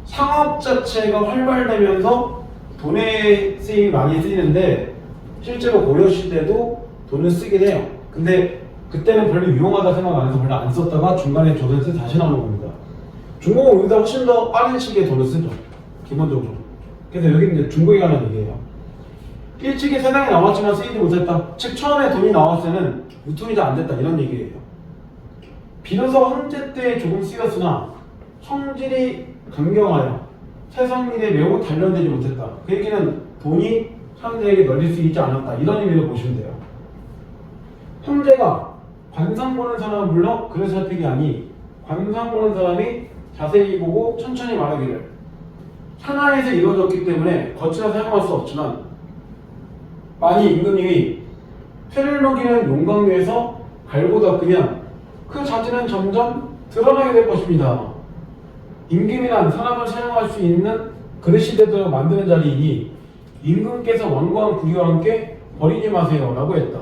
상업 자체가 활발되면서 돈의 쓰임이 많이 쓰이는데 실제로 고려시대도 돈을 쓰긴 해요. 근데 그때는 별로 유용하다 생각 안 해서 별로 안 썼다가 중간에 조선시대 다시 나오는 겁니다. 중국은 우리보다 훨씬 더 빠른 시기에 돈을 쓰죠. 기본적으로. 그래서 여기는 이제 중국에 관한 얘기예요. 일찍이 세상에 나왔지만 쓰이지 못했다. 즉 처음에 돈이 나왔을 때는 유통이 잘 안 됐다. 이런 얘기예요. 비로소 황제 때 조금 쓰였으나 성질이 강경하여 세상 일에 매우 단련되지 못했다. 그 얘기는 돈이 사람들에게 널리 쓰이지 않았다. 이런 의미로 보시면 돼요. 황제가 관상 보는 사람을 불러 글을 살피게 하니 관상 보는 사람이 자세히 보고 천천히 말하기를 산하에서 이루어졌기 때문에 거칠어 사용할 수 없지만 만일 임금님이 퇴를 녹이는 용광로에서 갈고 닦으면 그 자질은 점점 드러나게 될 것입니다. 임금이란 사람을 사용할 수 있는 그릇이 되도록 만드는 자리이니 임금께서 왕고한 구리와 함께 버리지 마세요 라고 했다.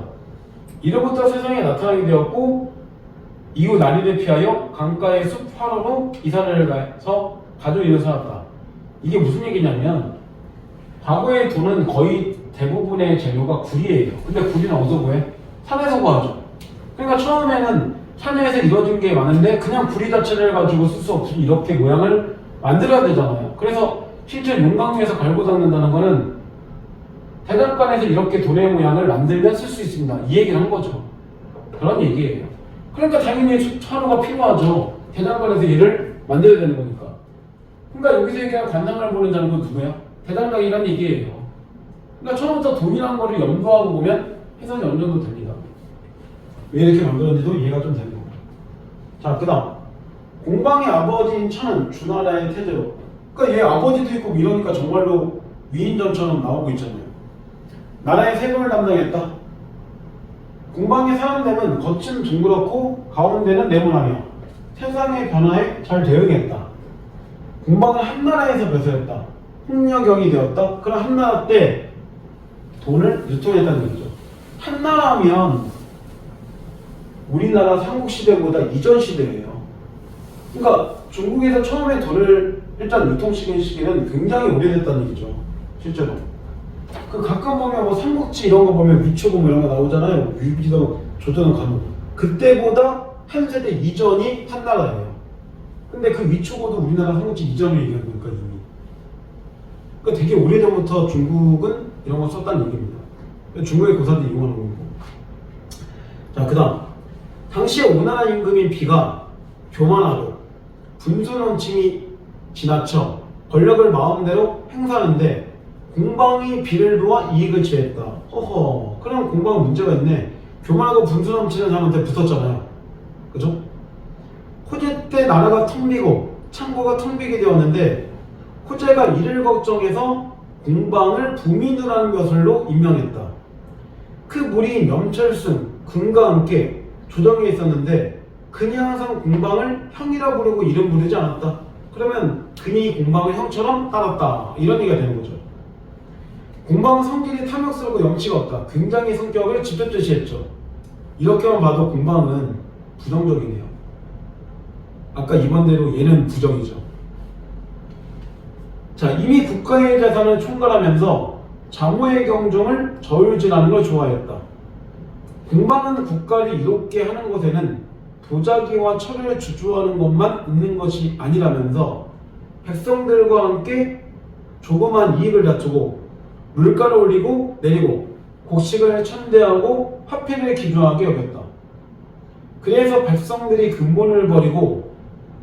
이로부터 세상에 나타나게 되었고 이후 난리를 피하여 강가의 숲 화로로 이사를 가서 가족 일을 살았다. 이게 무슨 얘기냐면 과거의 돈은 거의 대부분의 재료가 구리예요. 근데 구리는 어디서 구해? 산에서 구하죠. 그러니까 처음에는 산에서 이루어진 게 많은데 그냥 구리 자체를 가지고 쓸 수 없이 이렇게 모양을 만들어야 되잖아요. 그래서 실제 용광로에서 갈고 닦는다는 거는 대장간에서 이렇게 돈의 모양을 만들면 쓸 수 있습니다. 이 얘기를 한 거죠. 그런 얘기예요. 그러니까 당연히 화로가 필요하죠. 대장간에서 얘를 만들어야 되는 거니까. 그러니까 여기서 얘기한 관상을 보는 자는 건 누구야? 대장간이란 얘기예요. 그러니까 처음부터 돈이라는 거를 연구하고 보면 해석이 어느 정도 됩니다. 왜 이렇게 만들었는지도 이해가 좀 되는 겁니다. 자, 그 다음 공방의 아버지인 천은 주나라의 태제로. 그러니까 얘 아버지도 있고 이러니까 정말로 위인전처럼 나오고 있잖아요. 나라의 세금을 담당했다. 공방의 사람들은 겉은 둥그렇고 가운데는 네모나며 세상의 변화에 잘 대응했다. 공방은 한나라에서 배설했다. 홍려경이 되었다. 그럼 한나라 때 돈을 유통했다는 얘기죠. 한나라면 우리나라 삼국시대보다 이전 시대예요. 그러니까 중국에서 처음에 돈을 일단 유통시킨 시기는 굉장히 오래됐다는 얘기죠. 실제로. 그 가끔 보면 뭐 삼국지 이런 거 보면 위초고 뭐 이런 거 나오잖아요. 유비도 조선은 간혹. 그때보다 한 세대 이전이 한나라예요. 근데 그 위초고도 우리나라 삼국지 이전을 얘기하는 거니까 이미. 그러니까 되게 오래전부터 중국은 이런 거 썼다는 얘기입니다. 중국의 고사들이 이용하는 거고. 자, 그 다음 당시에 오나라 임금인 비가 교만하고 분수 넘침이 지나쳐 권력을 마음대로 행사하는데 공방이 비를 도와 이익을 취했다. 허허, 그럼 공방은 문제가 있네. 교만하고 분수 넘치는 사람한테 붙었잖아요. 그죠? 호재 때 나라가 텅 비고 창고가 텅 비게 되었는데 호재가 이를 걱정해서 공방을 부민이라는 것으로 임명했다. 그 무리인 염철승, 군과 함께 조정에 있었는데 근이 항상 공방을 형이라 부르고 이름 부르지 않았다. 그러면 근이 공방을 형처럼 따랐다. 이런 얘기가 되는 거죠. 공방은 성질이 탐욕스럽고 염치가 없다. 굉장히 성격을 집착듯이했죠. 이렇게만 봐도 공방은 부정적이네요. 아까 2번대로 얘는 부정이죠. 자, 이미 국가의 재산을 총괄하면서 장후의 경종을 저울질하는 걸 좋아했다. 공방은 국가를 이롭게 하는 것에는 도자기와 철을 주주하는 것만 있는 것이 아니라면서 백성들과 함께 조그만 이익을 다투고 물가를 올리고 내리고 곡식을 천대하고 화폐를 기준하게 여겼다. 그래서 백성들이 근본을 버리고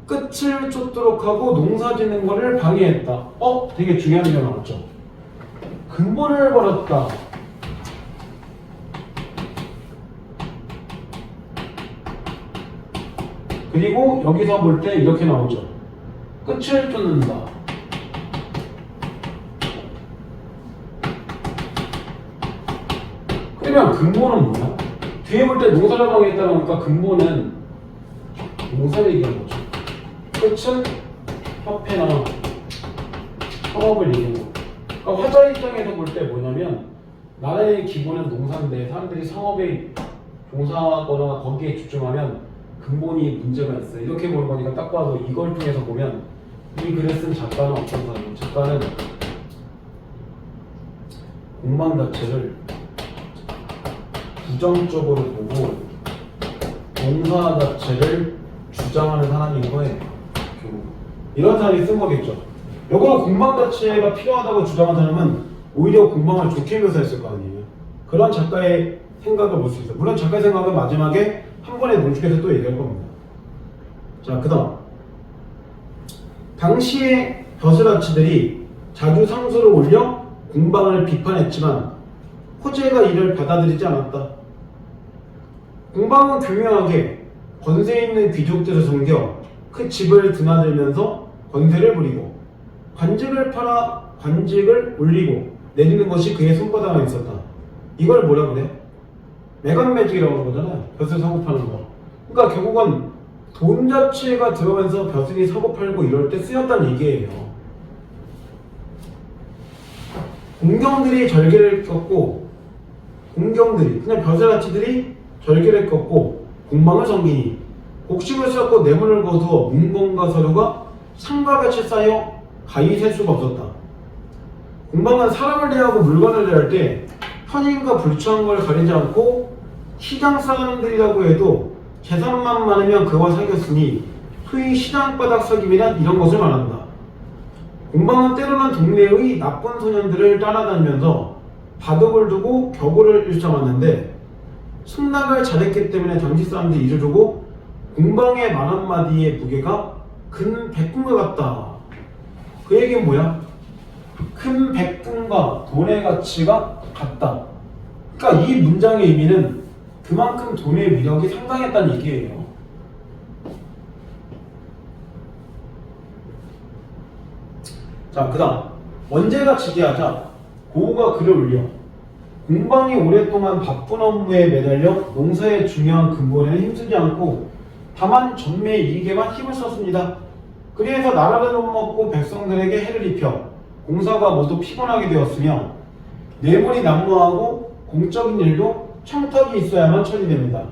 끝을 쫓도록 하고 농사짓는 것을 방해했다. 되게 중요한 게 나왔죠. 근본을 버렸다. 그리고 여기서 볼 때 이렇게 나오죠. 끝을 쫓는다. 그러면 근본은 뭐야? 뒤에 볼 때 농사를 방해했다는 거니까 근본은 농사를 얘기하는 거죠. 끝은 협회나 상업을 얘기하는 거. 그러니까 화자 입장에서 볼 때 뭐냐면 나라의 기본은 농사인데 사람들이 상업에 종사하거나 거기에 집중하면 근본이 문제가 있어요. 이렇게 보는 거니까 딱 봐도 이걸 통해서 보면 이 글을 쓴 작가는 어떤 사람이에요? 작가는 공방 자체를 부정적으로 보고 농사 자체를 주장하는 사람인 거예요. 이런 사람이 쓴 거겠죠. 역으로 공방 자체가 필요하다고 주장한 사람은 오히려 공방을 좋게 묘사했을 거 아니에요. 그런 작가의 생각을 볼 수 있어요. 물론 작가의 생각은 마지막에 한 번에 농축해서 또 얘기할 겁니다. 자, 그 다음 당시의 벼슬아치들이 자주 상소를 올려 공방을 비판했지만 호재가 이를 받아들이지 않았다. 공방은 교묘하게 권세 있는 귀족들을 섬겨 그 집을 드나들면서 권세를 부리고 관직을 팔아 관직을 올리고 내리는 것이 그의 손바닥 안에 있었다. 이걸 뭐라 그래? 매간매직이라고 하는 거잖아요. 벼슬 사고 파는 거. 그러니까 결국은 돈 자체가 들어오면서 벼슬이 사고 팔고 이럴 때 쓰였다는 얘기예요. 공경들이 절개를 꺾고 공경들이 그냥 벼슬아치들이 절개를 꺾고 공방을 섬기니 곡식을 쏟고 뇌물을 거두어 문건과 서류가 상과 같이 쌓여 가히 셀 수가 없었다. 공방은 사람을 대하고 물건을 대할 때 편인과 불추한 걸 가리지 않고 시장 사람들이라고 해도 재산만 많으면 그와 사귀었으니 소위 시장바닥 사귐이란 이런 것을 말한다. 공방은 때로는 동네의 나쁜 소년들을 따라다니면서 바둑을 두고 격오를 일삼았는데 승낙을 잘했기 때문에 당시 사람들이 이를 두고 공방의 말 한마디의 무게가 큰 백금과 같다. 그 얘기는 뭐야? 큰 백금과 돈의 가치가 같다. 그러니까 이 문장의 의미는 그만큼 돈의 위력이 상당했다는 얘기예요. 자, 그 다음 원제가 지게하자 고우가 글을 올려 공방이 오랫동안 바쁜 업무에 매달려 농사의 중요한 근본에는 힘쓰지 않고 다만 전매 이익에만 힘을 썼습니다. 그래서 나라를 못 먹고 백성들에게 해를 입혀 공사가 모두 피곤하게 되었으며 뇌물이 난무하고 공적인 일도 청탁이 있어야만 처리됩니다.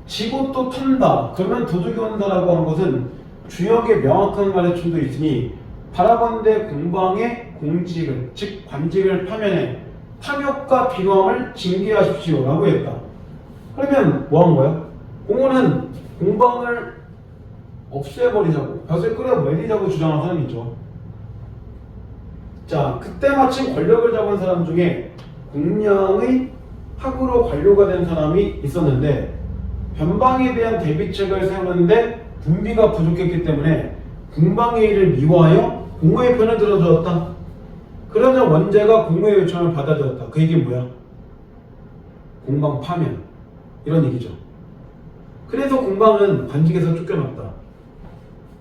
지고 또 턴다. 그러면 도둑이 온다라고 한 것은 주역의 명확한 가르침도 있으니 바라건대 공방의 공직을 즉 관직을 파면해 탐욕과 비방을 징계하십시오 라고 했다. 그러면 뭐 한 거야? 공원은 공방을 없애버리자고 벼슬 끌어내리자고 주장한 사람이죠. 자, 그때 마침 권력을 잡은 사람 중에 공량의 학으로 관료가 된 사람이 있었는데 변방에 대한 대비책을 세우는데 군비가 부족했기 때문에 공방의 일을 미워하여 공호의 편을 들어주었다. 그러자 원제가 공호의 요청을 받아들였다. 그 얘기는 뭐야? 공방 파면 이런 얘기죠. 그래서 공방은 관직에서 쫓겨났다.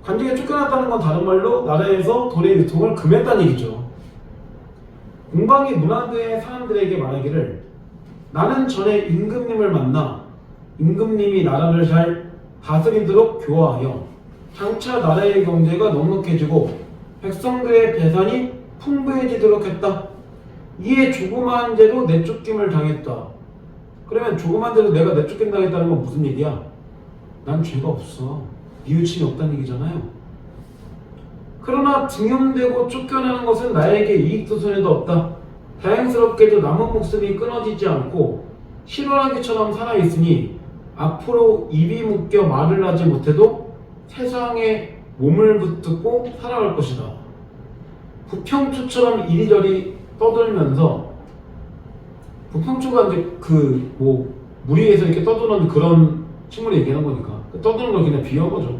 관직에 쫓겨났다는 건 다른 말로 나라에서 돈의 유통을 금했다는 얘기죠. 공방이 문화대의 사람들에게 말하기를 나는 전에 임금님을 만나 임금님이 나라를 잘 다스리도록 교화하여 장차 나라의 경제가 넉넉해지고 백성들의 배산이 풍부해지도록 했다. 이에 조그마한 죄로 내쫓김을 당했다. 그러면 조그마한 죄로 내가 내쫓김 당했다는 건 무슨 얘기야? 난 죄가 없어. 뉘우침이 없다는 얘기잖아요. 그러나 등용되고 쫓겨나는 것은 나에게 이익도손에도 없다. 다행스럽게도 남은 목숨이 끊어지지 않고 실오라기처럼 살아있으니 앞으로 입이 묶여 말을 하지 못해도 세상에 몸을 붙들고 살아갈 것이다. 부평초처럼 이리저리 떠들면서 부평초가 이제 그 뭐 무리에서 이렇게 떠드는 그런 식물을 얘기하는 거니까 떠드는 걸 그냥 비유한 거죠.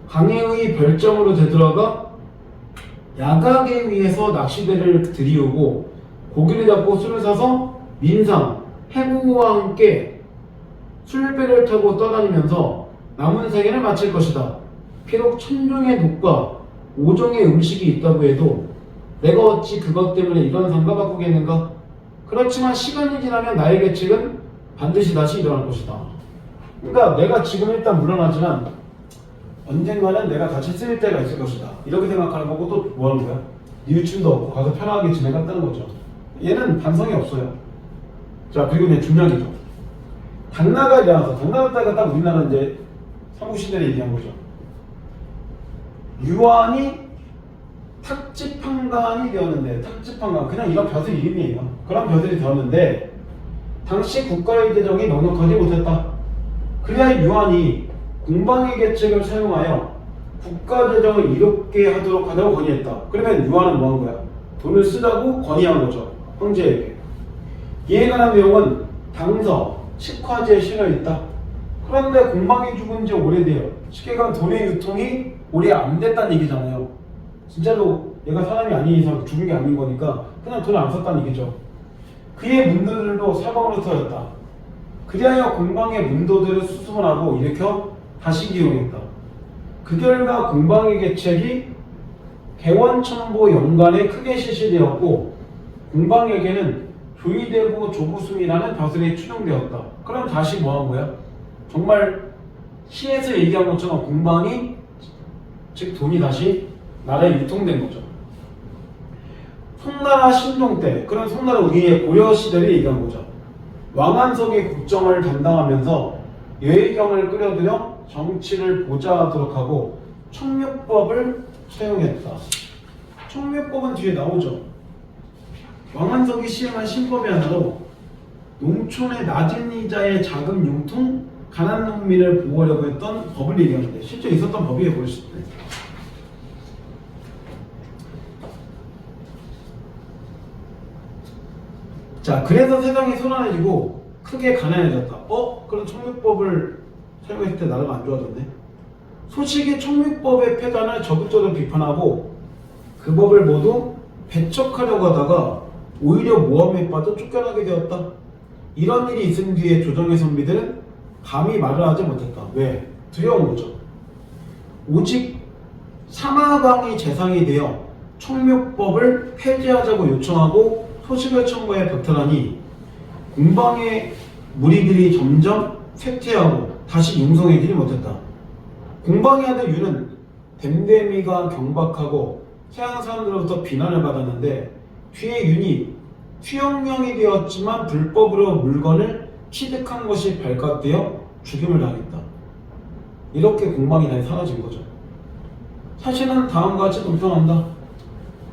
강해의 별장으로 되돌아가 야각에 위해서 낚시대를 들이우고 고기를 잡고 술을 사서 민상, 해구와 함께 술배를 타고 떠다니면서 남은 생애를 마칠 것이다. 비록 천종의 녹과 오종의 음식이 있다고 해도 내가 어찌 그것 때문에 이런 상과 바꾸겠는가? 그렇지만 시간이 지나면 나의 계책은 반드시 다시 일어날 것이다. 그러니까 내가 지금 일단 물러나지만 언젠가는 내가 다시 쓰일 때가 있을 것이다. 이렇게 생각하는 거고 또 뭐 하는 거야? 뉘우침도 없고 가서 편하게 지내갔다는 거죠. 얘는 반성이 없어요. 자, 그리고 이제 중요하죠. 당나가 일어나서 당나가 때가 딱 우리나라 이제 삼국시대를 얘기한 거죠. 유한이 탁지판관이 되었는데 탁지판관 그냥 이런 벼슬 이름이에요. 그런 벼슬이 되었는데 당시 국가의 재정이 넉넉하지 못했다. 그래야 유한이 공방의 계책을 사용하여 국가 재정을 이롭게 하도록 하자고 건의했다. 그러면 유한은 뭐 한 거야? 돈을 쓰자고 건의한 거죠. 황제에게. 이에 관한 내용은 당서, 식화지에 실려 있다. 그런데 공방이 죽은 지 오래돼요. 쉽게 말하면 돈의 유통이 오래 안 됐다는 얘기잖아요. 진짜로 얘가 사람이 아닌 이상 죽은 게 아닌 거니까 그냥 돈을 안 썼다는 얘기죠. 그의 문도들도 사방으로 터졌다. 그리하여 공방의 문도들을 수습하고 일으켜 다시 기용했다. 그 결과 공방의 계책이 개원천보 연간에 크게 실시되었고 공방에게는 조이대고 조부숨이라는 벼슬이 추정되었다. 그럼 다시 뭐 한 거야? 정말 시에서 얘기한 것처럼 공방이 즉 돈이 다시 나라에 유통된 거죠. 송나라 신종 때, 그런 송나라 우리의 고려 시대를 얘기한 거죠. 왕한석이 국정을 담당하면서 예의경을 끌어들여 정치를 보좌하도록 하고 청묘법을 사용했다. 청묘법은 뒤에 나오죠. 왕한석이 시행한 신법이 하나로 농촌의 낮은 이자의 자금 융통, 가난 농민을 보호하려고 했던 법을 얘기하는데 실제 있었던 법이에요. 보실 때. 자, 그래서 세상이 소란해지고 크게 가난해졌다. 그럼 청묘법을 사용했을 때 나라가 안 좋아졌네. 소식이 청묘법의 폐단을 적극적으로 비판하고 그 법을 모두 배척하려고 하다가 오히려 모함에 빠져 쫓겨나게 되었다. 이런 일이 있은 뒤에 조정의 선비들은 감히 말을 하지 못했다. 왜? 두려운 거죠. 오직 사마광이 재상이 되어 청묘법을 폐지하자고 요청하고 소식을 청구해 박탈하니 공방의 무리들이 점점 쇠퇴하고 다시 융성해지지 못했다. 공방의 아들 유는 댐댐이가 경박하고 서양 사람들로부터 비난을 받았는데 뒤에 윤이 투영령이 되었지만 불법으로 물건을 취득한 것이 발각되어 죽임을 당했다. 이렇게 공방이 다시 사라진 거죠. 사실은 다음과 같이 논평한다.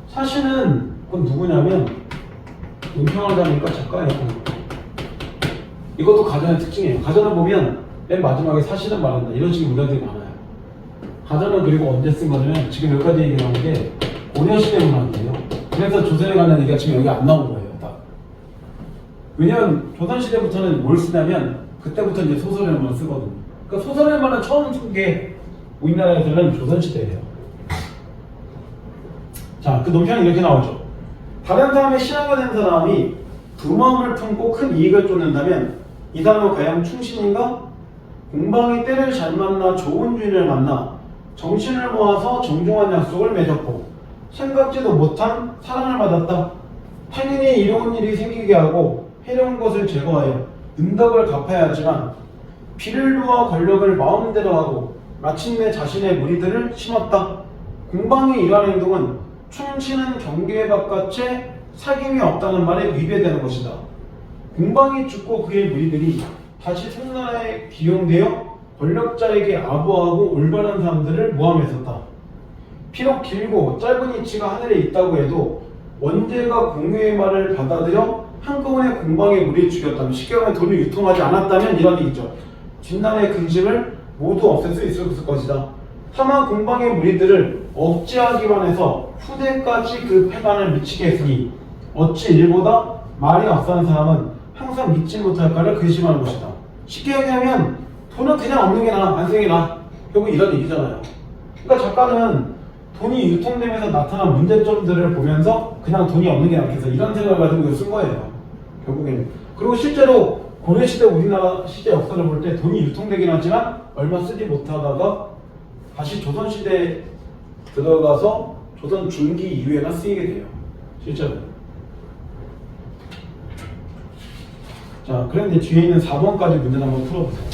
사실은 그건 누구냐면 논평하자니까 작가예요. 이것도 가전의 특징이에요. 가전을 보면 맨 마지막에 사실은 말한다. 이런 식의 문장들이 많아요. 가전은 그리고 언제 쓴 거냐면 지금 여기까지 얘기 나온 게 고려시대 문학이에요. 그래서 조선에 관한 얘기가 지금 여기 안 나온 거예요. 딱. 왜냐면 조선시대부터는 뭘 쓰냐면 그때부터 이제 소설에만 쓰거든요. 그러니까 소설에만은 처음 쓴 게 우리나라에서는 조선시대예요. 자, 그 논평이 이렇게 나오죠. 다른 사람의 신하가 된 사람이 두 마음을 품고 큰 이익을 쫓는다면 이 사람은 과연 충신인가? 공방이 때를 잘 만나 좋은 주인을 만나 정신을 모아서 정중한 약속을 맺었고 생각지도 못한 사랑을 받았다. 당연히 이로운 일이 생기게 하고 해로운 것을 제거하여 은덕을 갚아야 하지만 비를루와 권력을 마음대로 하고 마침내 자신의 무리들을 심었다. 공방이 이러한 행동은 충신은 경계 바깥에 사귐이 없다는 말에 위배되는 것이다. 공방이 죽고 그의 무리들이 다시 송나라에 기용되어 권력자에게 아부하고 올바른 사람들을 모함했었다. 비록 길고 짧은 이치가 하늘에 있다고 해도 원제가 공유의 말을 받아들여 한꺼번에 공방의 무리를 죽였다면 쉽게 말하면 돈이 유통하지 않았다면 이런 얘기죠. 진난의 근심을 모두 없앨 수 있을 것이다. 다만 공방의 무리들을 억제하기만 해서 후대까지 그 패단을 미치게 했으니 어찌 일보다 말이 앞서는 사람은 항상 믿지 못할까를 근심하는 것이다. 쉽게 얘기하면 돈은 그냥 없는 게 나아, 안 쓰는 게 나아. 결국 이런 얘기잖아요. 그러니까 작가는 돈이 유통되면서 나타난 문제점들을 보면서 그냥 돈이 없는 게 낫겠어 이런 생각을 가지고 쓴 거예요. 결국에는. 그리고 실제로 고려시대 우리나라 시대 역사를 볼 때 돈이 유통되긴 하지만 얼마 쓰지 못하다가 다시 조선시대에 들어가서 조선 중기 이후에나 쓰이게 돼요. 실제로. 자, 그런데 뒤에 있는 4번까지 문제를 한번 풀어보세요.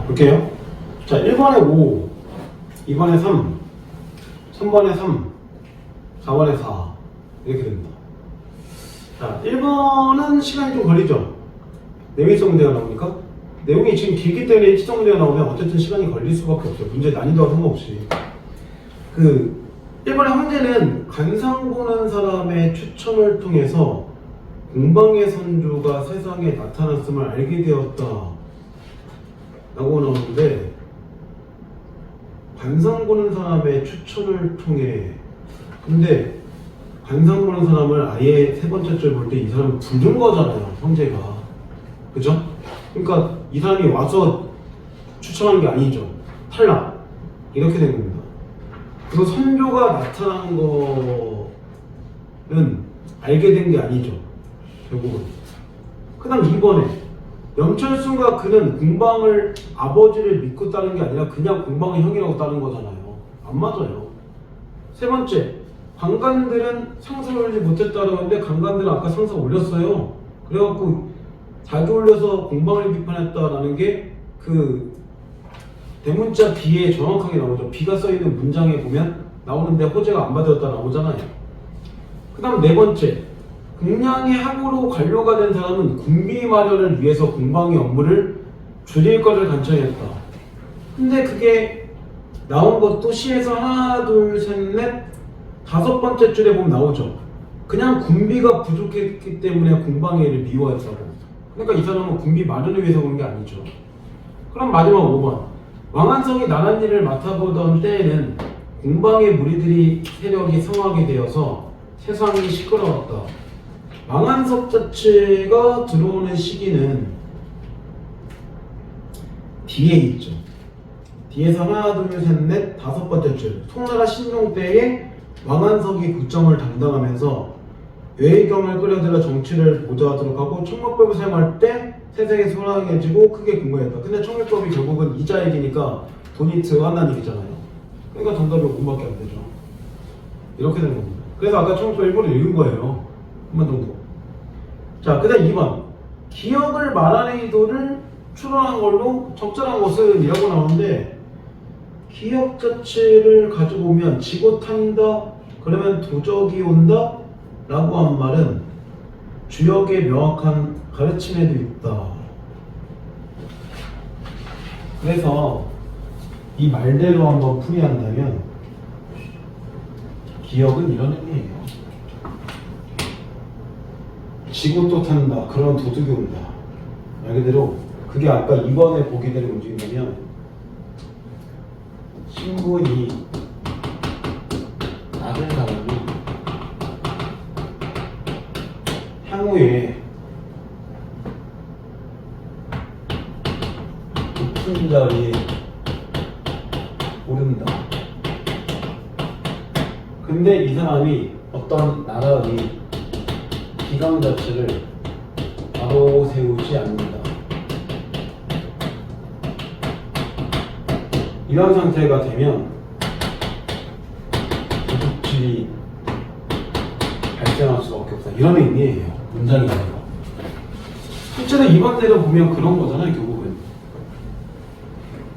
볼게요. 자, 1번에 5, 2번에 3, 3번에 3, 4번에 4 이렇게 됩니다. 자, 1번은 시간이 좀 걸리죠. 내용성 문제가 나오니까 내용이 지금 길기 때문에 일치성 문제가 나오면 어쨌든 시간이 걸릴 수밖에 없어요. 문제 난이도와 상관없이. 그 1번의 황제는 관상 보는 사람의 추천을 통해서 공방의 선조가 세상에 나타났음을 알게 되었다 라고 나오는데, 관상 보는 사람의 추천을 통해, 근데 관상 보는 사람을 아예 세 번째 줄 볼 때 이 사람을 부른 거잖아요, 형제가. 그죠? 그러니까 이 사람이 와서 추천한 게 아니죠. 탈락. 이렇게 된 겁니다. 그래서 선조가 나타난 거는 알게 된 게 아니죠, 결국은. 그 다음 2번에 영철순과 그는 공방을 아버지를 믿고 따른 게 아니라 그냥 공방의 형이라고 따른 거잖아요. 안 맞아요. 세 번째, 강간들은 상사를 올리지 못했다라는데 강간들은 아까 상사 올렸어요. 그래갖고 자주 올려서 공방을 비판했다라는 게 그 대문자 B에 정확하게 나오죠. B가 써있는 문장에 보면 나오는데 호재가 안 받았다 나오잖아요. 그 다음 네 번째, 공량의 항으로 관료가 된 사람은 군비 마련을 위해서 공방의 업무를 줄일 것을 간청했다. 근데 그게 나온 것도 시에서 하나, 둘, 셋, 넷, 다섯 번째 줄에 보면 나오죠. 그냥 군비가 부족했기 때문에 공방회를 미워했다고. 그러니까 이 사람은 군비 마련을 위해서 그런 게 아니죠. 그럼 마지막 5번. 왕한성이 나란 일을 맡아보던 때에는 공방의 무리들이 세력이 성하게 되어서 세상이 시끄러웠다. 왕한석 자체가 들어오는 시기는 뒤에 있죠. 뒤에서 하나, 둘, 셋, 넷, 다섯 번째 줄. 송나라 신종 때에 왕한석이 국정을 담당하면서 외경을 끌어들여 정치를 보좌하도록 하고 청력법을 사용할 때 세상이 소란해지고 크게 궁금했다. 근데 청력법이 결국은 이자 얘기니까 돈이 들어간다는 얘기잖아요. 그러니까 정답이 5분밖에 안 되죠. 이렇게 된 겁니다. 그래서 아까 청력법 일부러 읽은 거예요. 한 번 정도. 자, 그 다음 2번. 기억을 말하는 의도를 추론한 걸로 적절한 것은 이라고 나오는데, 기억 자체를 가지고 오면 지고 탄다, 그러면 도적이 온다 라고 한 말은 주역의 명확한 가르침에도 있다. 그래서 이 말대로 한번 풀이한다면 기억은 이런 의미예요. 지고 또 탄다, 그런 도둑이 온다. 말 그대로 그게 아까 2번에 보게 되는 움직임이면 신분이 낮은 사람이 향후에 높은 자리에 오른다. 근데 이 사람이 어떤 나라의 기강 자체를 바로 세우지 않는다. 이런 상태가 되면 도둑질이 발생할 수밖에 없다. 이런 의미예요. 문장이 아니고. 실제로 2번대로 보면 그런 거잖아요, 결국은.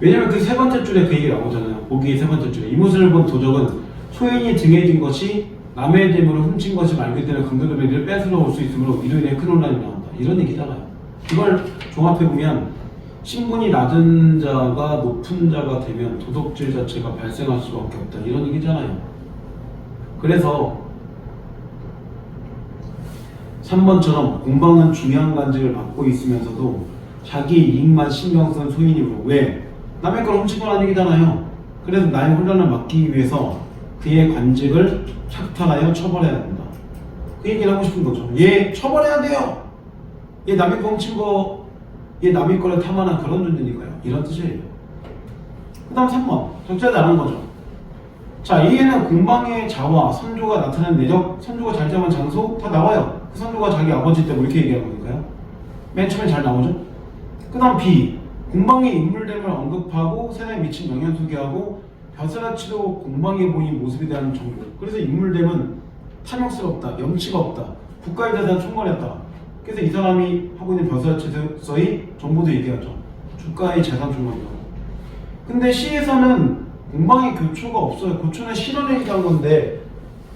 왜냐면 그 세 번째 줄에 그 얘기 나오잖아요. 보기 세 번째 줄에. 이무술을 본 도적은 소인이 등에 진 것이 남의 재물을 훔친 것이 말 그대로 금도배를 뺏으러 올 수 있으므로 이로 인해 큰 혼란이 나온다. 이런 얘기잖아요. 이걸 종합해보면 신분이 낮은 자가 높은 자가 되면 도덕질 자체가 발생할 수밖에 없다. 이런 얘기잖아요. 그래서 3번처럼 공방은 중요한 간직을 받고 있으면서도 자기 이익만 신경 쓴 소인이므로. 왜? 남의 걸 훔친 건 아니잖아요. 그래서 나의 혼란을 막기 위해서 그의 관직을 착탈하여 처벌해야 된다. 그 얘기를 하고 싶은 거죠. 얘 처벌해야 돼요. 얘 남의 거 훔친 거, 얘 남의 거를 탐하는 그런 존재니까요. 이런 뜻이에요. 그 다음 3번. 적절하지 않은 거죠. 자, 이에는 공방의 자와 선조가 나타낸 내적, 선조가 잘 잡은 장소 다 나와요. 그 선조가 자기 아버지 때 뭐 이렇게 얘기하는 거니까요. 맨 처음에 잘 나오죠. 그 다음 B. 공방의 인물됨을 언급하고 세상에 미친 영향 소개하고 벼슬아치로 공방에 보인 모습에 대한 정보. 그래서 인물됨은 탐욕스럽다, 염치가 없다, 국가의 재산 총괄했다. 그래서 이 사람이 하고 있는 벼슬아치서의 정보도 얘기하죠. 국가의 재산 총괄이라고. 근데 C에서는 공방의 교초가 없어요. 교초는 실현을 얘기한 건데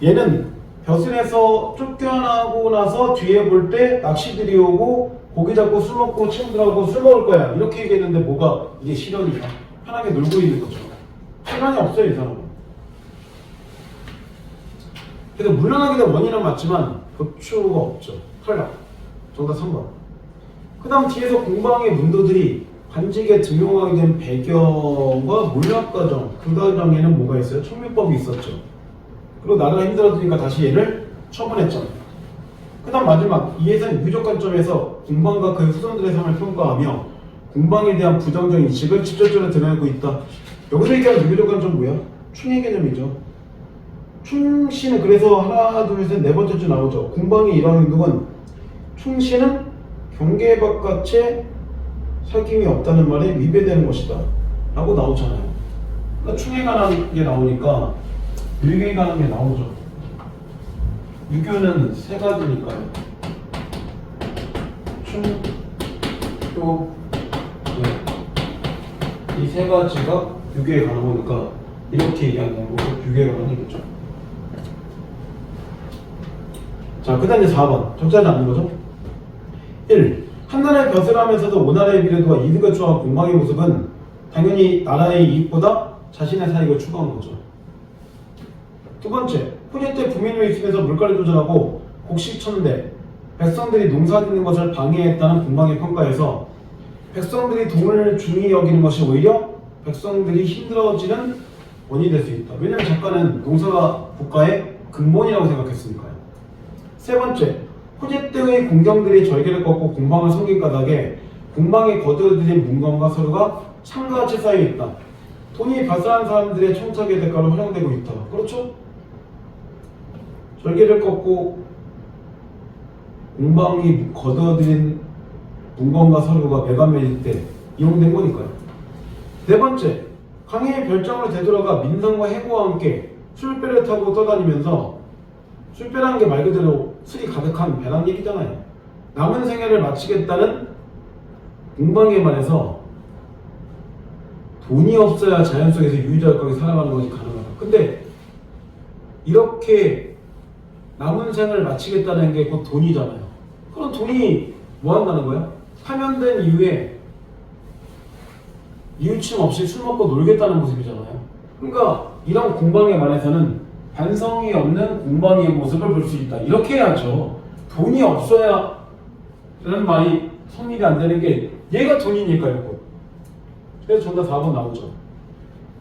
얘는 벼슬에서 쫓겨나고 나서 뒤에 볼 때 낚시들이 오고 고기 잡고 술 먹고 친구들하고 술 먹을 거야 이렇게 얘기했는데 뭐가 이게 실현이야. 편하게 놀고 있는 거죠. 실현이 없어요 이 사람은. 그래서 물러나게 된 원인은 맞지만 교초가 없죠. 탈락. 정답 3번. 그 다음 뒤에서 공방의 문도들이 관직에 등용하게 된 배경과 몰락과정, 그 과정에는 뭐가 있어요? 청미법이 있었죠. 그리고 나라가 힘들어지니까 다시 얘를 처분했잖아요. 그 다음 마지막, 이에서는 유교적 관점에서 공방과 그의 후손들의 삶을 평가하며 공방에 대한 부정적 인식을 직접적으로 드러내고 있다. 여기서 얘기하는 유교적 관점 뭐야? 충의 개념이죠. 충씨는 그래서 하나, 둘, 셋, 네 번째 주 나오죠. 공방이 이러한 행동은 충씨는 경계 바깥에 살김이 없다는 말에 위배되는 것이다 라고 나오잖아요. 그러니까 충에 관한 게 나오니까 유교에 관한 게 나오죠. 유교는 세 가지니까요. 충, 또, 이 세 가지가 유교에 관한 거니까 이렇게 얘기하는 거고 유교에 관한 얘기죠. 자, 그 다음 이제 4번. 적절하지 않는 거죠? 1. 한 나라의 벼슬 하면서도 오나라의 미래도와 이득을 추구한 공방의 모습은 당연히 나라의 이익보다 자신의 사익을 추구한 거죠. 두 번째, 혼인 때 부민을 입수해서 물가를 조절하고 곡식 쳤는데 백성들이 농사 짓는 것을 방해했다는 공방의 평가에서 백성들이 돈을 중히 여기는 것이 오히려 백성들이 힘들어지는 원인이 될 수 있다. 왜냐하면 작가는 농사가 국가의 근본이라고 생각했으니까요. 세 번째, 호재 때의 공경들이 절개를 꺾고 공방을 섬긴 까닭에 공방에 거두어들인 문건과 서류가 상가같이 쌓여있다. 돈이 발산한 사람들의 청탁의 대가로 활용되고 있다. 그렇죠? 절개를 꺾고 공방이 거두어들인 문건과 서류가 매간매일 때 이용된 거니까요. 네 번째, 강해의 별장으로 되돌아가 민상과 해고와 함께 술배를 타고 떠다니면서 술배라는 게 말 그대로 술이 가득한 배란 얘기잖아요. 남은 생애를 마치겠다는 공방에 말해서 돈이 없어야 자연 속에서 유유자적하게 살아가는 것이 가능하다. 근데 이렇게 남은 생을 마치겠다는 게 곧 돈이잖아요. 그럼 돈이 뭐 한다는 거야? 파면된 이후에 이유침 없이 술 먹고 놀겠다는 모습이잖아요. 그러니까 이런 공방에 관해서는 반성이 없는 공방의 모습을 볼 수 있다. 이렇게 해야죠. 돈이 없어야 라는 말이 성립이 안 되는 게 얘가 돈이니까요. 그래서 정답 4번 나오죠.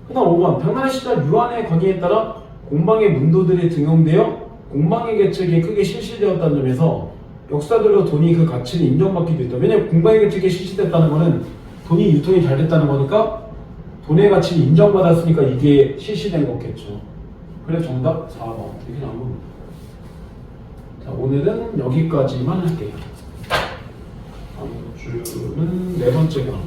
그 다음 5번. 당나라 시절 유한의 건의에 따라 공방의 문도들이 등용되어 공방의 계책이 크게 실시되었다는 점에서 역사적으로 돈이 그 가치를 인정받기도 했다. 왜냐하면 공방의 계책이 실시됐다는 것은 돈이 유통이 잘 됐다는 거니까 돈의 가치를 인정받았으니까 이게 실시된 거겠죠. 그래서 정답 4번 이렇게 나온 겁니다. 자, 오늘은 여기까지만 할게요. 다음 주는 네 번째 강.